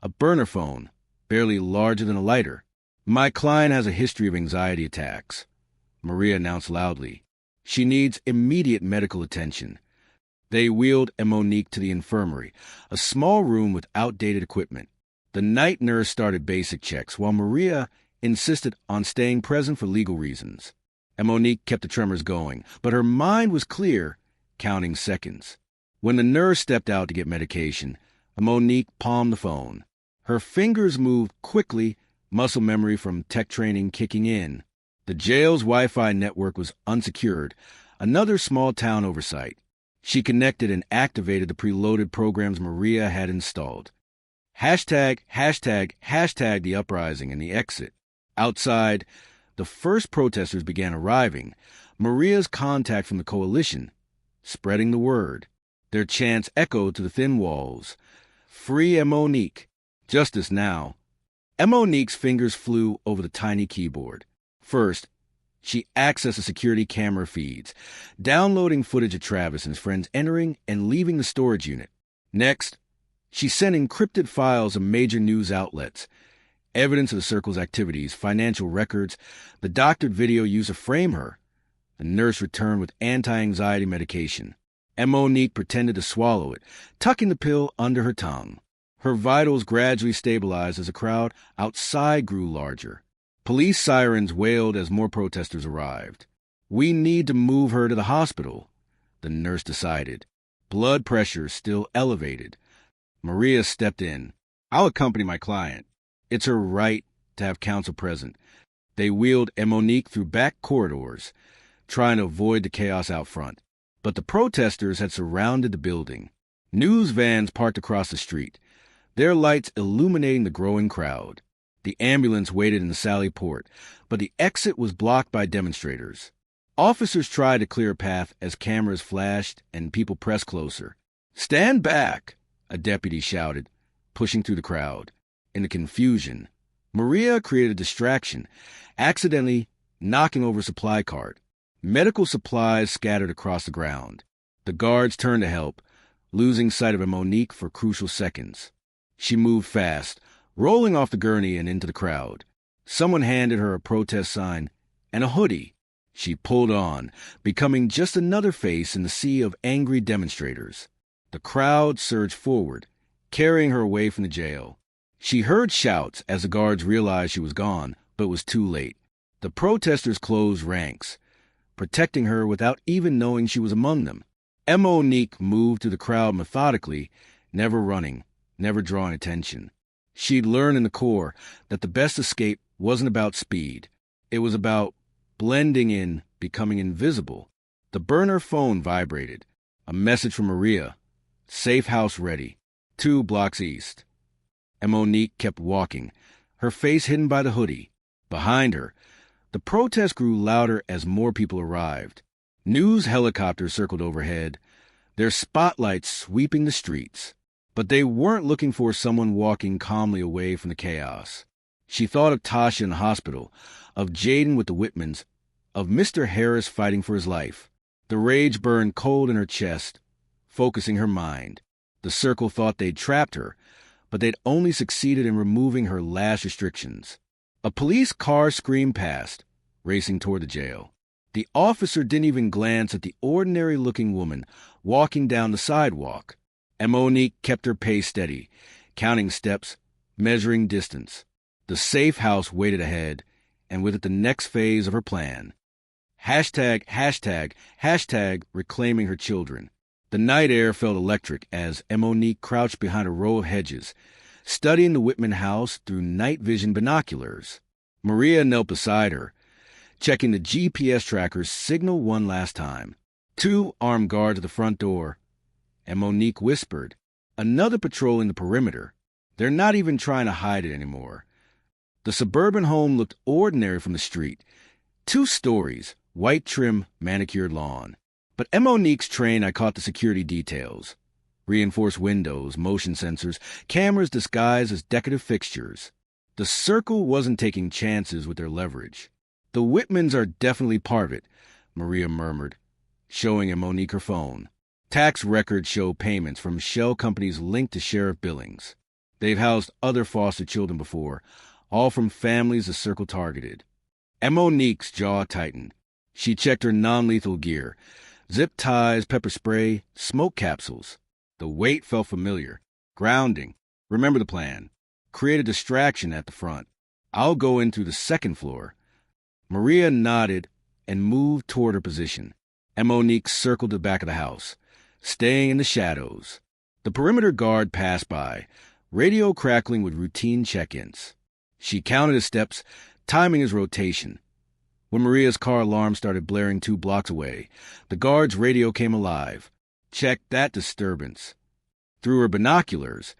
Speaker 1: A burner phone, barely larger than a lighter. My client has a history of anxiety attacks, Maria announced loudly. She needs immediate medical attention. They wheeled Monique to the infirmary, a small room with outdated equipment. The night nurse started basic checks, while Maria insisted on staying present for legal reasons. Monique kept the tremors going, but her mind was clear, counting seconds. When the nurse stepped out to get medication, Monique palmed the phone. Her fingers moved quickly, muscle memory from tech training kicking in. The jail's Wi-Fi network was unsecured, another small-town oversight. She connected and activated the preloaded programs Maria had installed. Hashtag the uprising and the exit. Outside, the first protesters began arriving. Maria's contact from the coalition, spreading the word. Their chants echoed to the thin walls. 3 guards Free Monique. Justice now. Monique's fingers flew over the tiny keyboard. First, she accessed the security camera feeds, downloading footage of Travis and his friends entering and leaving the storage unit. Next, she sent encrypted files of major news outlets, evidence of the circle's activities, financial records, the doctored video used to frame her. The nurse returned with anti-anxiety medication. Monique pretended to swallow it, tucking the pill under her tongue. Her vitals gradually stabilized as the crowd outside grew larger. Police sirens wailed as more protesters arrived. We need to move her to the hospital, the nurse decided. Blood pressure still elevated. Maria stepped in. I'll accompany my client. It's her right to have counsel present. They wheeled Monique through back corridors, trying to avoid the chaos out front. But the protesters had surrounded the building. News vans parked across the street, their lights illuminating the growing crowd. The ambulance waited in the Sally Port, but the exit was blocked by demonstrators. Officers tried to clear a path as cameras flashed and people pressed closer. Stand back, a deputy shouted, pushing through the crowd. In the confusion, Maria created a distraction, accidentally knocking over a supply cart. Medical supplies scattered across the ground. The guards turned to help, losing sight of Monique for crucial seconds. She moved fast, rolling off the gurney and into the crowd. Someone handed her a protest sign and a hoodie. She pulled on, becoming just another face in the sea of angry demonstrators. The crowd surged forward, carrying her away from the jail. She heard shouts as the guards realized she was gone, but it was too late. The protesters closed ranks, protecting her without even knowing she was among them. Monique moved through the crowd methodically, never running, never drawing attention. She'd learned in the Corps that the best escape wasn't about speed. It was about blending in, becoming invisible. The burner phone vibrated. A message from Maria. Safe house ready. 2 blocks east. Monique kept walking, her face hidden by the hoodie. Behind her, the protest grew louder as more people arrived. News helicopters circled overhead, their spotlights sweeping the streets. But they weren't looking for someone walking calmly away from the chaos. She thought of Tasha in the hospital, of Jaden with the Whitmans, of Mr. Harris fighting for his life. The rage burned cold in her chest, focusing her mind. The circle thought they'd trapped her, but they'd only succeeded in removing her last restrictions. A police car screamed past, racing toward the jail. The officer didn't even glance at the ordinary-looking woman walking down the sidewalk. Monique kept her pace steady, counting steps, measuring distance. The safe house waited ahead, and with it the next phase of her plan. Hashtag reclaiming her children. The night air felt electric as Monique crouched behind a row of hedges, studying the Whitman house through night vision binoculars. Maria knelt beside her, checking the GPS tracker's signal one last time. 2 armed guards at the front door. And Monique whispered, another patrolling the perimeter. They're not even trying to hide it anymore. The suburban home looked ordinary from the street. 2 stories, white trim, manicured lawn. But Monique's train, I caught the security details. Reinforced windows, motion sensors, cameras disguised as decorative fixtures. The circle wasn't taking chances with their leverage. The Whitmans are definitely part of it, Maria murmured, showing Monique her phone. Tax records show payments from shell companies linked to Sheriff Billings. They've housed other foster children before, all from families the circle targeted. Monique's jaw tightened. She checked her non-lethal gear. Zip ties, pepper spray, smoke capsules. The weight felt familiar. Grounding. Remember the plan. Create a distraction at the front. I'll go in through the second floor. Maria nodded and moved toward her position. Monique circled the back of the house, staying in the shadows. The perimeter guard passed by, radio crackling with routine check-ins. She counted his steps, timing his rotation. When Maria's car alarm started blaring 2 blocks away, the guard's radio came alive. Check that disturbance. Through her binoculars,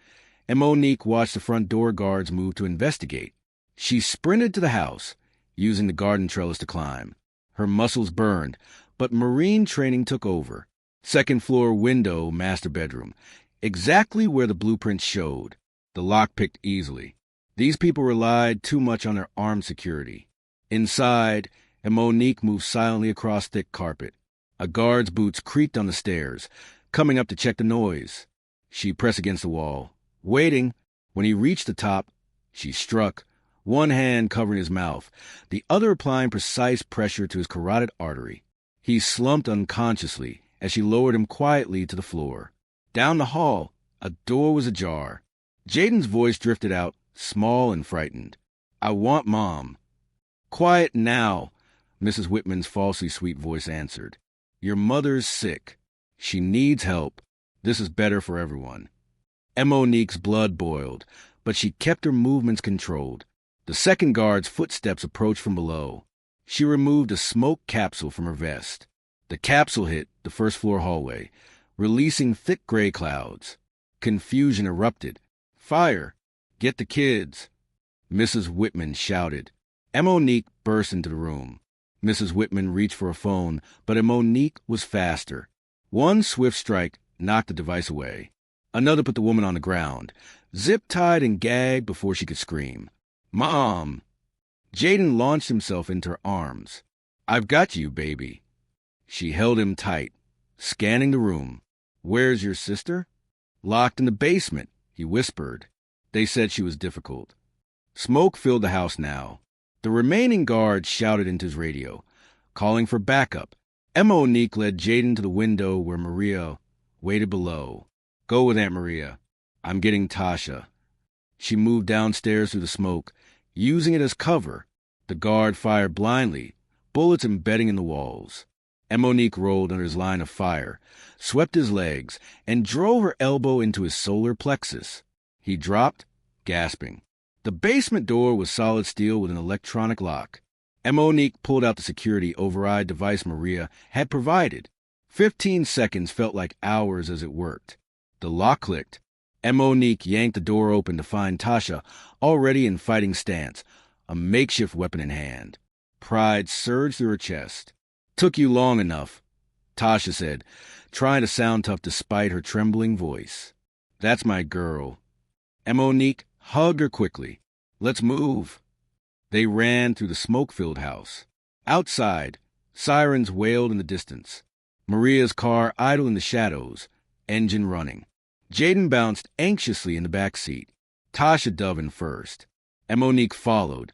Speaker 1: Monique watched the front door guards move to investigate. She sprinted to the house, using the garden trellis to climb. Her muscles burned, but Marine training took over. Second floor window, master bedroom. Exactly where the blueprints showed. The lock picked easily. These people relied too much on their armed security. Inside, and Monique moved silently across thick carpet. A guard's boots creaked on the stairs, coming up to check the noise. She pressed against the wall, waiting. When he reached the top, she struck, one hand covering his mouth, the other applying precise pressure to his carotid artery. He slumped unconsciously as she lowered him quietly to the floor. Down the hall, a door was ajar. Jaden's voice drifted out, small and frightened. "I want Mom." "Quiet now," Mrs. Whitman's falsely sweet voice answered. "Your mother's sick. She needs help. This is better for everyone." Monique's blood boiled, but she kept her movements controlled. The second guard's footsteps approached from below. She removed a smoke capsule from her vest. The capsule hit the first-floor hallway, releasing thick gray clouds. Confusion erupted. "Fire! Get the kids!" Mrs. Whitman shouted. Monique burst into the room. Mrs. Whitman reached for a phone, but Monique was faster. One swift strike knocked the device away. Another put the woman on the ground, zip-tied and gagged before she could scream. "Mom!" Jaden launched himself into her arms. "I've got you, baby." She held him tight, scanning the room. "Where's your sister?" "Locked in the basement," he whispered. They said she was difficult. Smoke filled the house now. The remaining guards shouted into his radio, calling for backup. Monique led Jaden to the window where Maria waited below. "Go with Aunt Maria. I'm getting Tasha." She moved downstairs through the smoke, using it as cover. The guard fired blindly, bullets embedding in the walls. Monique rolled under his line of fire, swept his legs, and drove her elbow into his solar plexus. He dropped, gasping. The basement door was solid steel with an electronic lock. Monique pulled out the security override device Maria had provided. 15 seconds felt like hours as it worked. The lock clicked. Monique yanked the door open to find Tasha already in fighting stance, a makeshift weapon in hand. Pride surged through her chest. "Took you long enough," Tasha said, trying to sound tough despite her trembling voice. "That's my girl." Monique hugged her quickly. "Let's move." They ran through the smoke-filled house. Outside, sirens wailed in the distance. Maria's car idled in the shadows, engine running. Jaden bounced anxiously in the back seat. Tasha dove in first. Monique followed,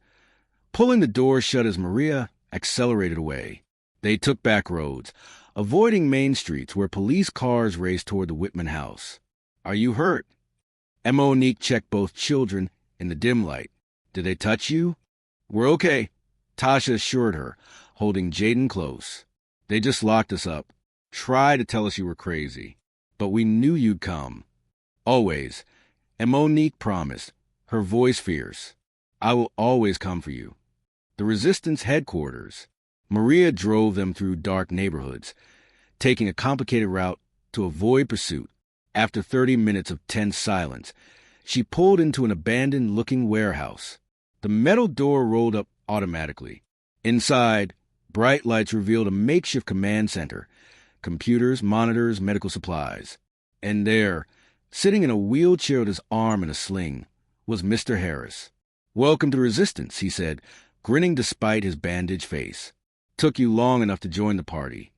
Speaker 1: pulling the door shut as Maria accelerated away. They took back roads, avoiding main streets where police cars raced toward the Whitman house. "Are you hurt?" Monique checked both children in the dim light. "Did they touch you?" "We're okay," Tasha assured her, holding Jaden close. "They just locked us up. Tried to tell us you were crazy. But we knew you'd come. Always." And Monique promised, her voice fierce. "I will always come for you." The resistance headquarters. Maria drove them through dark neighborhoods, taking a complicated route to avoid pursuit. After 30 minutes of tense silence, she pulled into an abandoned-looking warehouse. The metal door rolled up automatically. Inside, bright lights revealed a makeshift command center, computers, monitors, medical supplies. And there, sitting in a wheelchair with his arm in a sling, was Mr. Harris. "Welcome to Resistance," he said, grinning despite his bandaged face. "Took you long enough to join the party."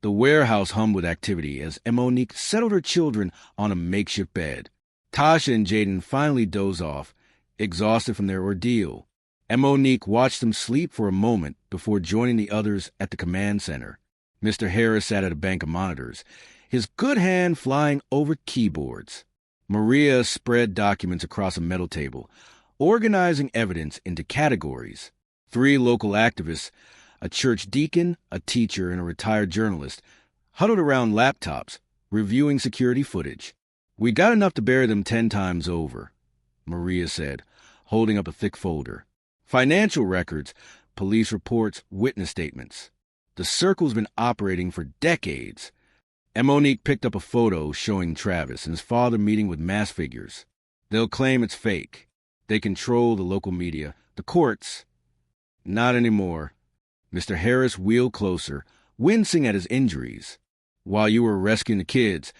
Speaker 1: The warehouse hummed with activity as Monique settled her children on a makeshift bed. Tasha and Jaden finally dozed off, exhausted from their ordeal. Monique watched them sleep for a moment before joining the others at the command center. Mr. Harris sat at a bank of monitors, his good hand flying over keyboards. Maria spread documents across a metal table, organizing evidence into categories. 3 local activists, a church deacon, a teacher, and a retired journalist, huddled around laptops, reviewing security footage. "We got enough to bury them 10 times over," Maria said, holding up a thick folder. "Financial records, police reports, witness statements. The circle's been operating for decades." Monique picked up a photo showing Travis and his father meeting with mass figures. "They'll claim it's fake. They control the local media, the courts." "Not anymore." Mr. Harris wheeled closer, wincing at his injuries. "While you were rescuing the kids,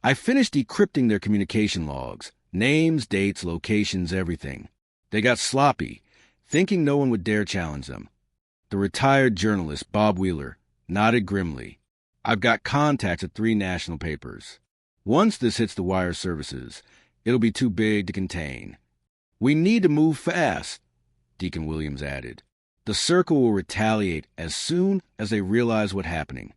Speaker 1: I finished decrypting their communication logs. Names, dates, locations, everything. They got sloppy, thinking no one would dare challenge them. The retired journalist, Bob Wheeler, nodded grimly. I've got contacts at 3 national papers. Once this hits the wire services, it'll be too big to contain. We need to move fast, Deacon Williams added. The circle will retaliate as soon as they realize what's happening.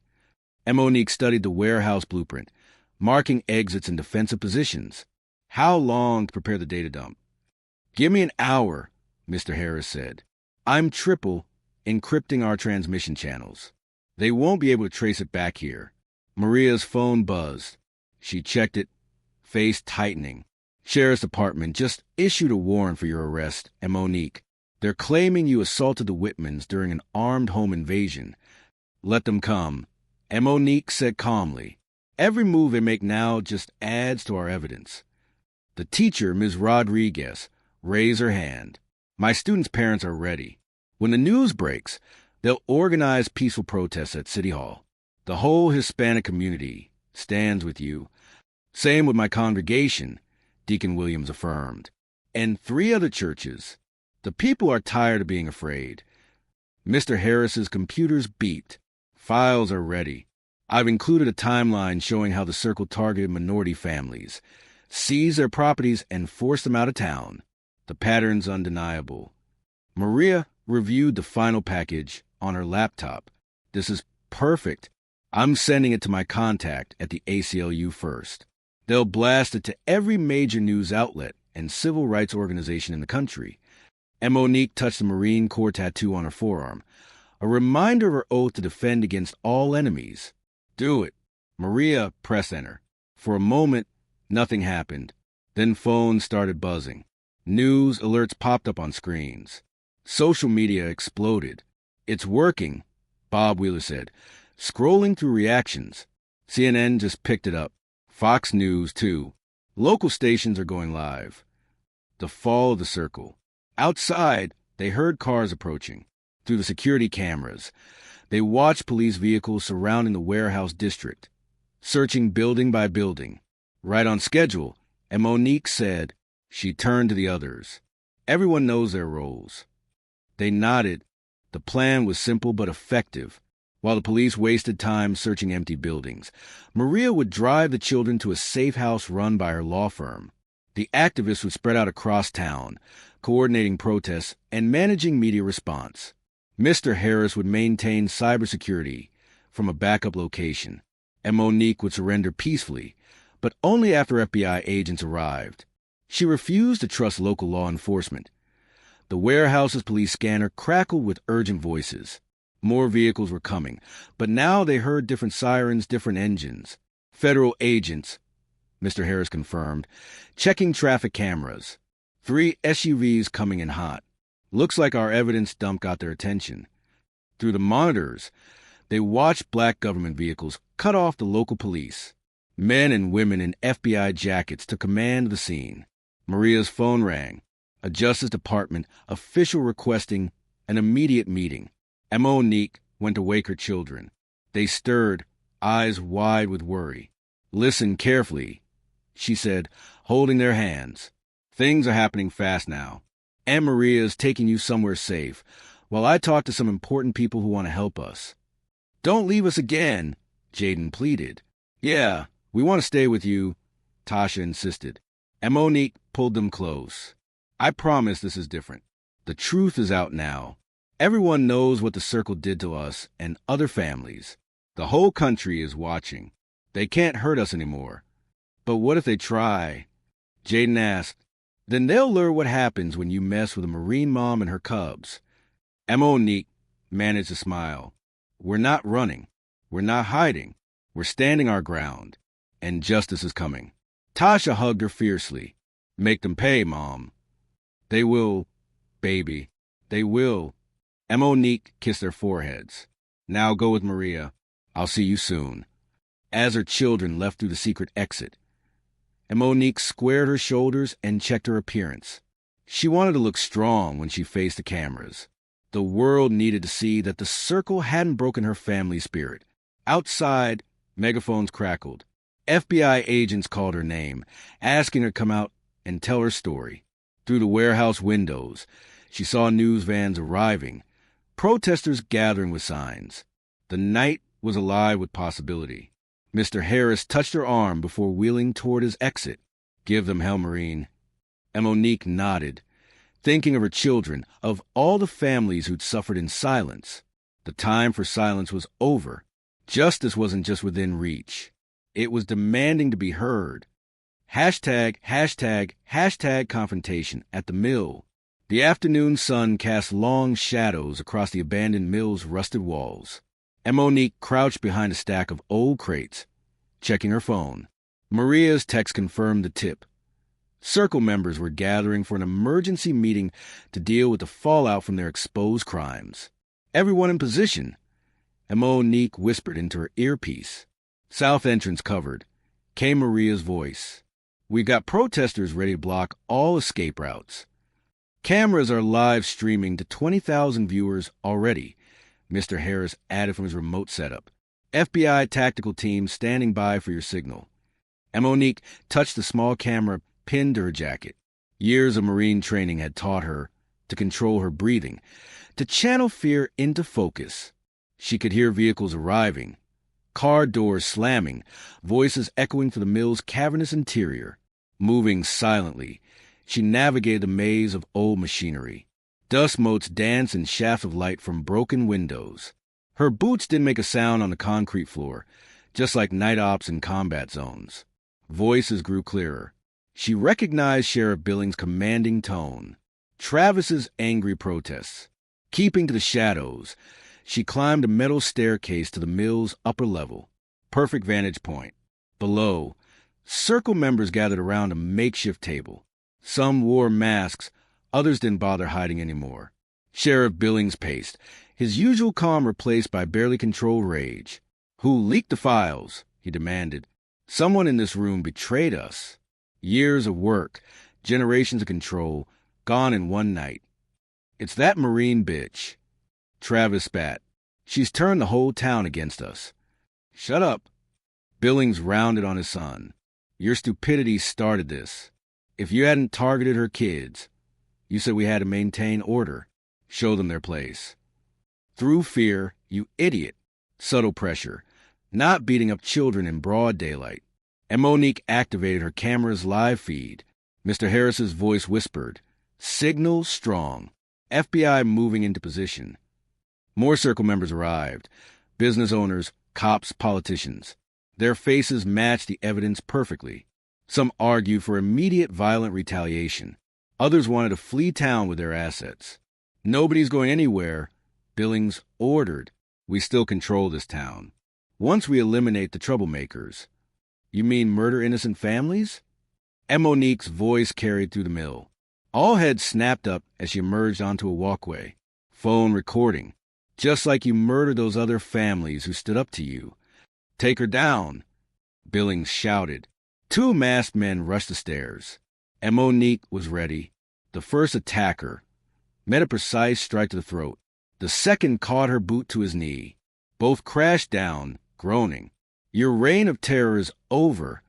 Speaker 1: Monique studied the warehouse blueprint, marking exits and defensive positions. How long to prepare the data dump? Give me an hour, Mr. Harris said. I'm triple encrypting our transmission channels. They won't be able to trace it back here. Maria's phone buzzed. She checked it, face tightening. Sheriff's Department just issued a warrant for your arrest, Monique. They're claiming you assaulted the Whitmans during an armed home invasion. Let them come, Monique said calmly. Every move they make now just adds to our evidence. The teacher, Ms. Rodriguez, raised her hand. My students' parents are ready. When the news breaks, they'll organize peaceful protests at City Hall. The whole Hispanic community stands with you. Same with my congregation, Deacon Williams affirmed. And 3 other churches. The people are tired of being afraid. Mr. Harris's computers beeped. Files are ready. I've included a timeline showing how the circle targeted minority families, seized their properties, and forced them out of town. The pattern's undeniable. Maria reviewed the final package on her laptop. This is perfect. I'm sending it to my contact at the ACLU first. They'll blast it to every major news outlet and civil rights organization in the country. Monique touched the Marine Corps tattoo on her forearm, a reminder of her oath to defend against all enemies. Do it. Maria pressed enter. For a moment, nothing happened. Then phones started buzzing. News alerts popped up on screens. Social media exploded. It's working, Bob Wheeler said, scrolling through reactions. CNN just picked it up. Fox News, too. Local stations are going live. The fall of the circle. Outside, they heard cars approaching. Through the security cameras, they watched police vehicles surrounding the warehouse district, searching building by building. Right on schedule, and Monique said. She turned to the others. Everyone knows their roles. They nodded. The plan was simple but effective. While the police wasted time searching empty buildings, Maria would drive the children to a safe house run by her law firm. The activists would spread out across town, coordinating protests and managing media response. Mr. Harris would maintain cybersecurity from a backup location, and Monique would surrender peacefully, but only after FBI agents arrived. She refused to trust local law enforcement. The warehouse's police scanner crackled with urgent voices. More vehicles were coming, but now they heard different sirens, different engines. Federal agents, Mr. Harris confirmed, checking traffic cameras. 3 SUVs coming in hot. Looks like our evidence dump got their attention. Through the monitors, they watched black government vehicles cut off the local police. Men and women in FBI jackets took command of the scene. Maria's phone rang. A Justice Department official requesting an immediate meeting. Monique went to wake her children. They stirred, eyes wide with worry. Listen carefully, she said, holding their hands. Things are happening fast now. Aunt Maria is taking you somewhere safe, while I talk to some important people who want to help us. Don't leave us again, Jaden pleaded. Yeah, we want to stay with you, Tasha insisted. Monique pulled them close. I promise this is different. The truth is out now. Everyone knows what the circle did to us and other families. The whole country is watching. They can't hurt us anymore. But what if they try? Jaden asked. Then they'll learn what happens when you mess with a Marine mom and her cubs. Monique managed to smile. We're not running. We're not hiding. We're standing our ground. And justice is coming. Tasha hugged her fiercely. Make them pay, Mom. They will, baby. They will. Monique kissed their foreheads. Now go with Maria. I'll see you soon. As her children left through the secret exit, Monique squared her shoulders and checked her appearance. She wanted to look strong when she faced the cameras. The world needed to see that the circle hadn't broken her family spirit. Outside, megaphones crackled. FBI agents called her name, asking her to come out and tell her story. Through the warehouse windows, she saw news vans arriving, protesters gathering with signs. The night was alive with possibility. Mr. Harris touched her arm before wheeling toward his exit. "Give them hell, Marine." And Monique nodded, thinking of her children, of all the families who'd suffered in silence. The time for silence was over. Justice wasn't just within reach. It was demanding to be heard. Hashtag confrontation at the mill. The afternoon sun cast long shadows across the abandoned mill's rusted walls. And Monique crouched behind a stack of old crates, checking her phone. Maria's text confirmed the tip. Circle members were gathering for an emergency meeting to deal with the fallout from their exposed crimes. "Everyone in position," and Monique whispered into her earpiece. South entrance covered. Came Maria's voice. "We've got protesters ready to block all escape routes. Cameras are live streaming to 20,000 viewers already," Mr. Harris added from his remote setup. "FBI tactical team standing by for your signal." And Monique touched the small camera pinned to her jacket. Years of Marine training had taught her to control her breathing, to channel fear into focus. She could hear vehicles arriving, car doors slamming, voices echoing through the mill's cavernous interior. Moving silently, she navigated the maze of old machinery. Dust motes danced in shafts of light from broken windows. Her boots didn't make a sound on the concrete floor, just like night ops in combat zones. Voices grew clearer. She recognized Sheriff Billings' commanding tone. Travis's angry protests. Keeping to the shadows, she climbed a metal staircase to the mill's upper level. Perfect vantage point. Below, circle members gathered around a makeshift table. Some wore masks, others didn't bother hiding anymore. Sheriff Billings paced, his usual calm replaced by barely controlled rage. "Who leaked the files?" he demanded. "Someone in this room betrayed us." Years of work, generations of control, gone in one night. "It's that Marine bitch." Travis spat. "She's turned the whole town against us." "Shut up." Billings rounded on his son. "Your stupidity started this. If you hadn't targeted her kids, you said we had to maintain order, show them their place. Through fear, you idiot. Subtle pressure, not beating up children in broad daylight." And Monique activated her camera's live feed. Mr. Harris's voice whispered, "Signal strong. FBI moving into position." More circle members arrived. Business owners, cops, politicians. Their faces matched the evidence perfectly. Some argued for immediate violent retaliation. Others wanted to flee town with their assets. "Nobody's going anywhere," Billings ordered. "We still control this town. Once we eliminate the troublemakers." "You mean murder innocent families?" And Monique's voice carried through the mill. All heads snapped up as she emerged onto a walkway. Phone recording. "Just like you murdered those other families who stood up to you." "Take her down," Billings shouted. Two masked men rushed the stairs. And Monique was ready. The first attacker met a precise strike to the throat. The second caught her boot to his knee. Both crashed down, groaning. "Your reign of terror is over,"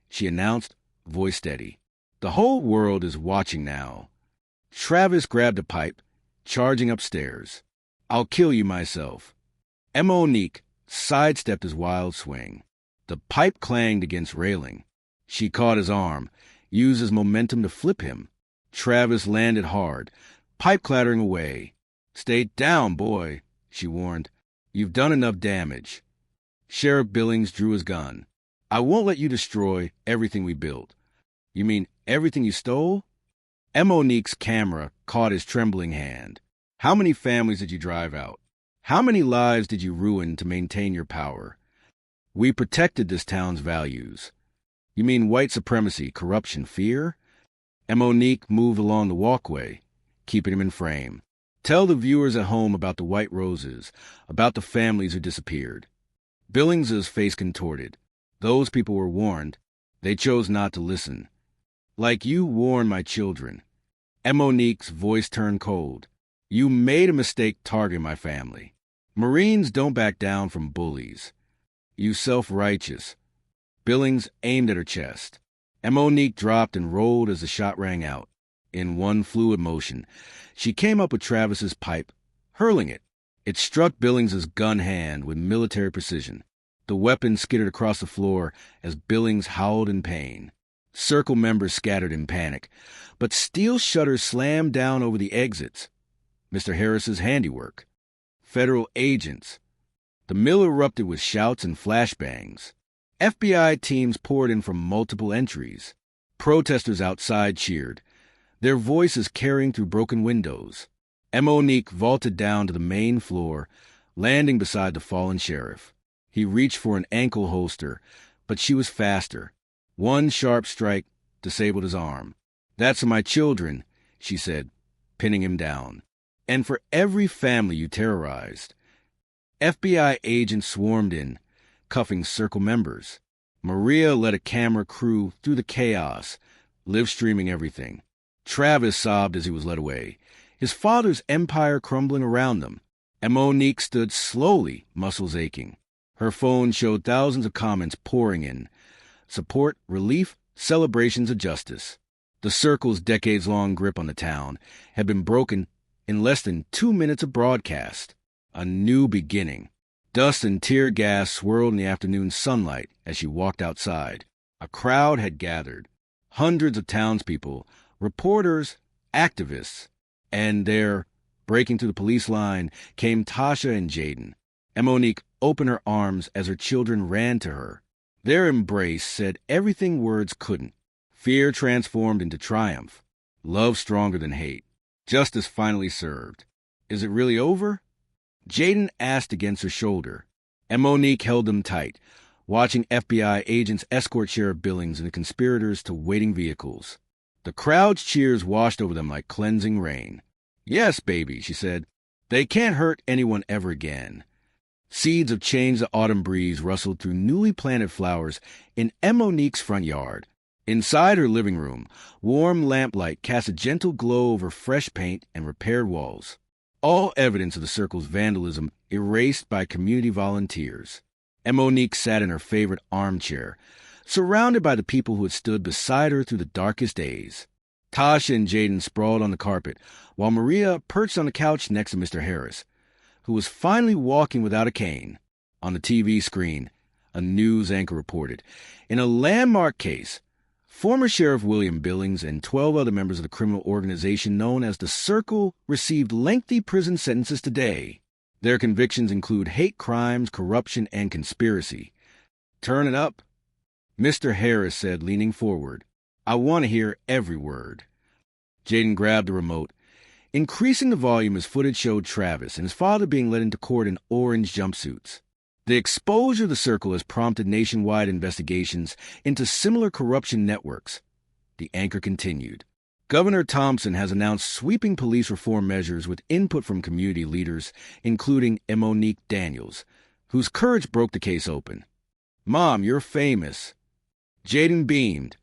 Speaker 1: she announced, voice steady. "The whole world is watching now." Travis grabbed a pipe, charging upstairs. "I'll kill you myself." And Monique sidestepped his wild swing. The pipe clanged against railing. She caught his arm, used his momentum to flip him. Travis landed hard, pipe clattering away. "Stay down, boy," she warned. "You've done enough damage." Sheriff Billings drew his gun. "I won't let you destroy everything we built." "You mean everything you stole?" And Monique's camera caught his trembling hand. "How many families did you drive out? How many lives did you ruin to maintain your power? We protected this town's values." "You mean white supremacy, corruption, fear?" And Monique moved along the walkway, keeping him in frame. "Tell the viewers at home about the white roses, about the families who disappeared." Billings's face contorted. "Those people were warned. They chose not to listen. Like you warned my children." And Monique's voice turned cold. "You made a mistake targeting my family. Marines don't back down from bullies. You self-righteous." Billings aimed at her chest. Monique dropped and rolled as the shot rang out. In one fluid motion, she came up with Travis's pipe, hurling it. It struck Billings's gun hand with military precision. The weapon skittered across the floor as Billings howled in pain. Circle members scattered in panic, but steel shutters slammed down over the exits. Mr. Harris's handiwork. Federal agents. The mill erupted with shouts and flashbangs. FBI teams poured in from multiple entries. Protesters outside cheered, their voices carrying through broken windows. Monique vaulted down to the main floor, landing beside the fallen sheriff. He reached for an ankle holster, but she was faster. One sharp strike disabled his arm. "That's for my children," she said, pinning him down. "And for every family you terrorized." FBI agents swarmed in, cuffing Circle members. Maria led a camera crew through the chaos, live-streaming everything. Travis sobbed as he was led away, his father's empire crumbling around them. And Monique stood slowly, muscles aching. Her phone showed thousands of comments pouring in. Support, relief, celebrations of justice. The Circle's decades-long grip on the town had been broken in less than 2 minutes of broadcast. A new beginning. Dust and tear gas swirled in the afternoon sunlight as she walked outside. A crowd had gathered. Hundreds of townspeople, reporters, activists. And there, breaking through the police line, came Tasha and Jaden. Monique opened her arms as her children ran to her. Their embrace said everything words couldn't. Fear transformed into triumph. Love stronger than hate. Justice finally served. "Is it really over?" Jaden asked against her shoulder. Monique held them tight, watching FBI agents escort Sheriff Billings and the conspirators to waiting vehicles. The crowd's cheers washed over them like cleansing rain. "Yes, baby," she said. "They can't hurt anyone ever again." Seeds of change the autumn breeze rustled through newly planted flowers in Monique's front yard. Inside her living room, warm lamplight cast a gentle glow over fresh paint and repaired walls. All evidence of the Circle's vandalism erased by community volunteers. Monique sat in her favorite armchair, surrounded by the people who had stood beside her through the darkest days. Tasha and Jaden sprawled on the carpet, while Maria perched on the couch next to Mr. Harris, who was finally walking without a cane. On the TV screen, a news anchor reported, in a landmark case, former Sheriff William Billings and 12 other members of the criminal organization known as the Circle received lengthy prison sentences today. Their convictions include hate crimes, corruption, and conspiracy. "Turn it up," Mr. Harris said, leaning forward. "I want to hear every word." Jaden grabbed the remote, increasing the volume as footage showed Travis and his father being led into court in orange jumpsuits. The exposure of the Circle has prompted nationwide investigations into similar corruption networks. The anchor continued. Governor Thompson has announced sweeping police reform measures with input from community leaders, including Monique Daniels, whose courage broke the case open. "Mom, you're famous." Jaden beamed,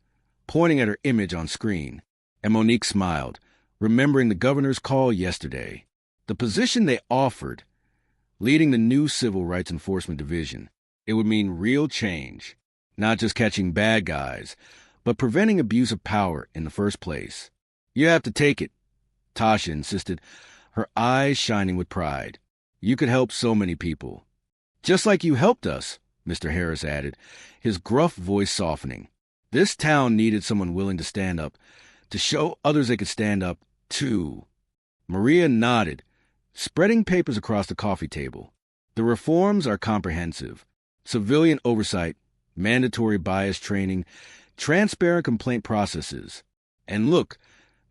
Speaker 1: pointing at her image on screen. Monique smiled, remembering the governor's call yesterday. The position they offered, leading the new Civil Rights Enforcement Division, it would mean real change, not just catching bad guys, but preventing abuse of power in the first place. "You have to take it," Tasha insisted, her eyes shining with pride. "You could help so many people." "Just like you helped us," Mr. Harris added, his gruff voice softening. This town needed someone willing to stand up, to show others they could stand up, too. Maria nodded, spreading papers across the coffee table. "The reforms are comprehensive. Civilian oversight, mandatory bias training, transparent complaint processes. And look,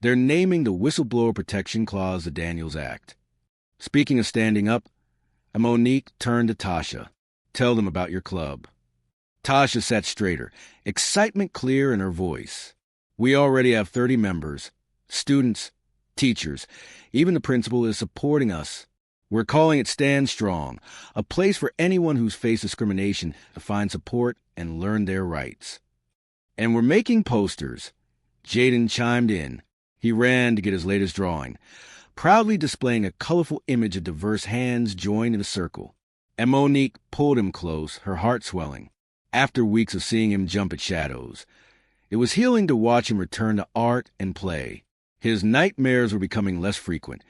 Speaker 1: they're naming the Whistleblower Protection Clause the Daniels Act." Speaking of standing up, Monique turned to Tasha. "Tell them about your club." Tasha sat straighter, excitement clear in her voice. "We already have 30 members, students, teachers. Even the principal is supporting us. We're calling it Stand Strong, a place for anyone who's faced discrimination to find support and learn their rights. And we're making posters." Jaden chimed in. He ran to get his latest drawing, proudly displaying a colorful image of diverse hands joined in a circle. And Monique pulled him close, her heart swelling. after weeks of seeing him jump at shadows. It was healing to watch him return to art and play. His nightmares were becoming less frequent,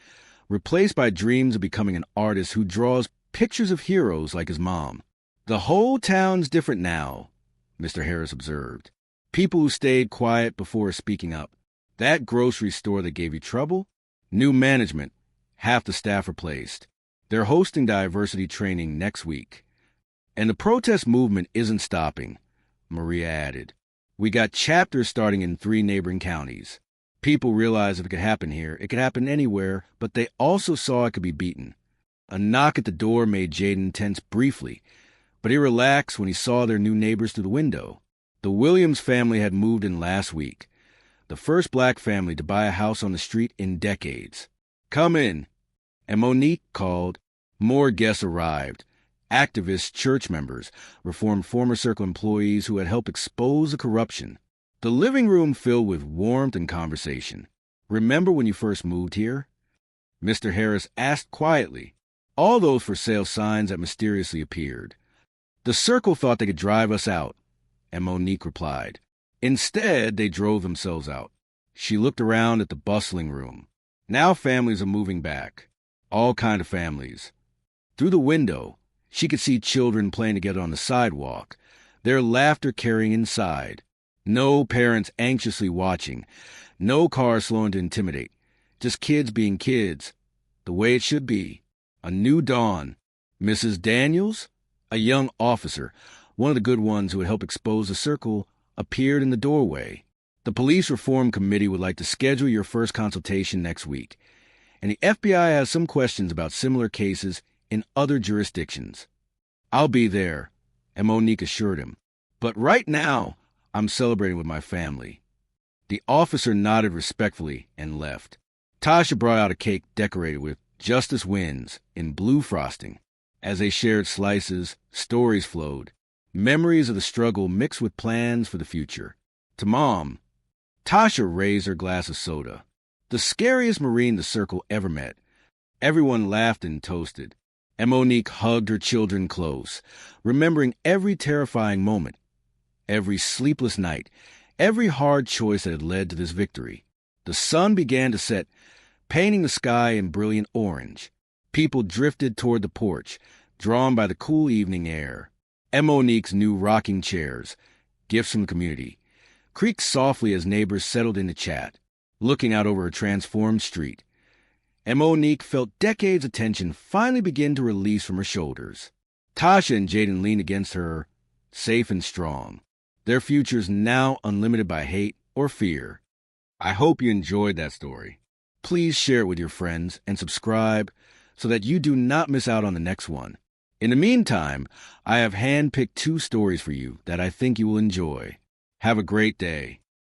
Speaker 1: replaced by dreams of becoming an artist who draws pictures of heroes like his mom. "The whole town's different now," Mr. Harris observed. "People who stayed quiet before speaking up. That grocery store that gave you trouble? New management. Half the staff replaced. They're hosting diversity training next week. And the protest movement isn't stopping," Maria added. "We got chapters starting in 3 neighboring counties. People realized if it could happen here, it could happen anywhere, but they also saw it could be beaten." A knock at the door made Jaden tense briefly, but he relaxed when he saw their new neighbors through the window. The Williams family had moved in last week, the first black family to buy a house on the street in decades. "Come in," and Monique called. More guests arrived. Activists, church members, reformed former Circle employees who had helped expose the corruption. The living room filled with warmth and conversation. "Remember when you first moved here?" Mr. Harris asked quietly. "All those for sale signs that mysteriously appeared. The Circle thought they could drive us out," and Monique replied. "Instead, they drove themselves out." She looked around at the bustling room. Now families are moving back. All kind of families. Through the window, she could see children playing together on the sidewalk, their laughter carrying inside. No parents anxiously watching, no cars slowing to intimidate, just kids being kids, the way it should be. A new dawn. Mrs. Daniels, a young officer, one of the good ones who had helped expose the Circle, appeared in the doorway. "The Police Reform Committee would like to schedule your first consultation next week, and the FBI has some questions about similar cases in other jurisdictions." "I'll be there," and Monique assured him. "But right now, I'm celebrating with my family." The officer nodded respectfully and left. Tasha brought out a cake decorated with "Justice Wins" in blue frosting. As they shared slices, stories flowed, memories of the struggle mixed with plans for the future. To Mom, Tasha raised her glass of soda. The scariest Marine the Circle ever met. Everyone laughed and toasted, and Monique hugged her children close, remembering every terrifying moment, every sleepless night, every hard choice that had led to this victory. The sun began to set, painting the sky in brilliant orange. People drifted toward the porch, drawn by the cool evening air. And Monique's new rocking chairs, gifts from the community, creaked softly as neighbors settled in to chat, looking out over a transformed street. And Monique felt decades of tension finally begin to release from her shoulders. Tasha and Jaden leaned against her, safe and strong, their futures now unlimited by hate or fear. I hope you enjoyed that story. Please share it with your friends and subscribe so that you do not miss out on the next one. In the meantime, I have handpicked 2 stories for you that I think you will enjoy. Have a great day.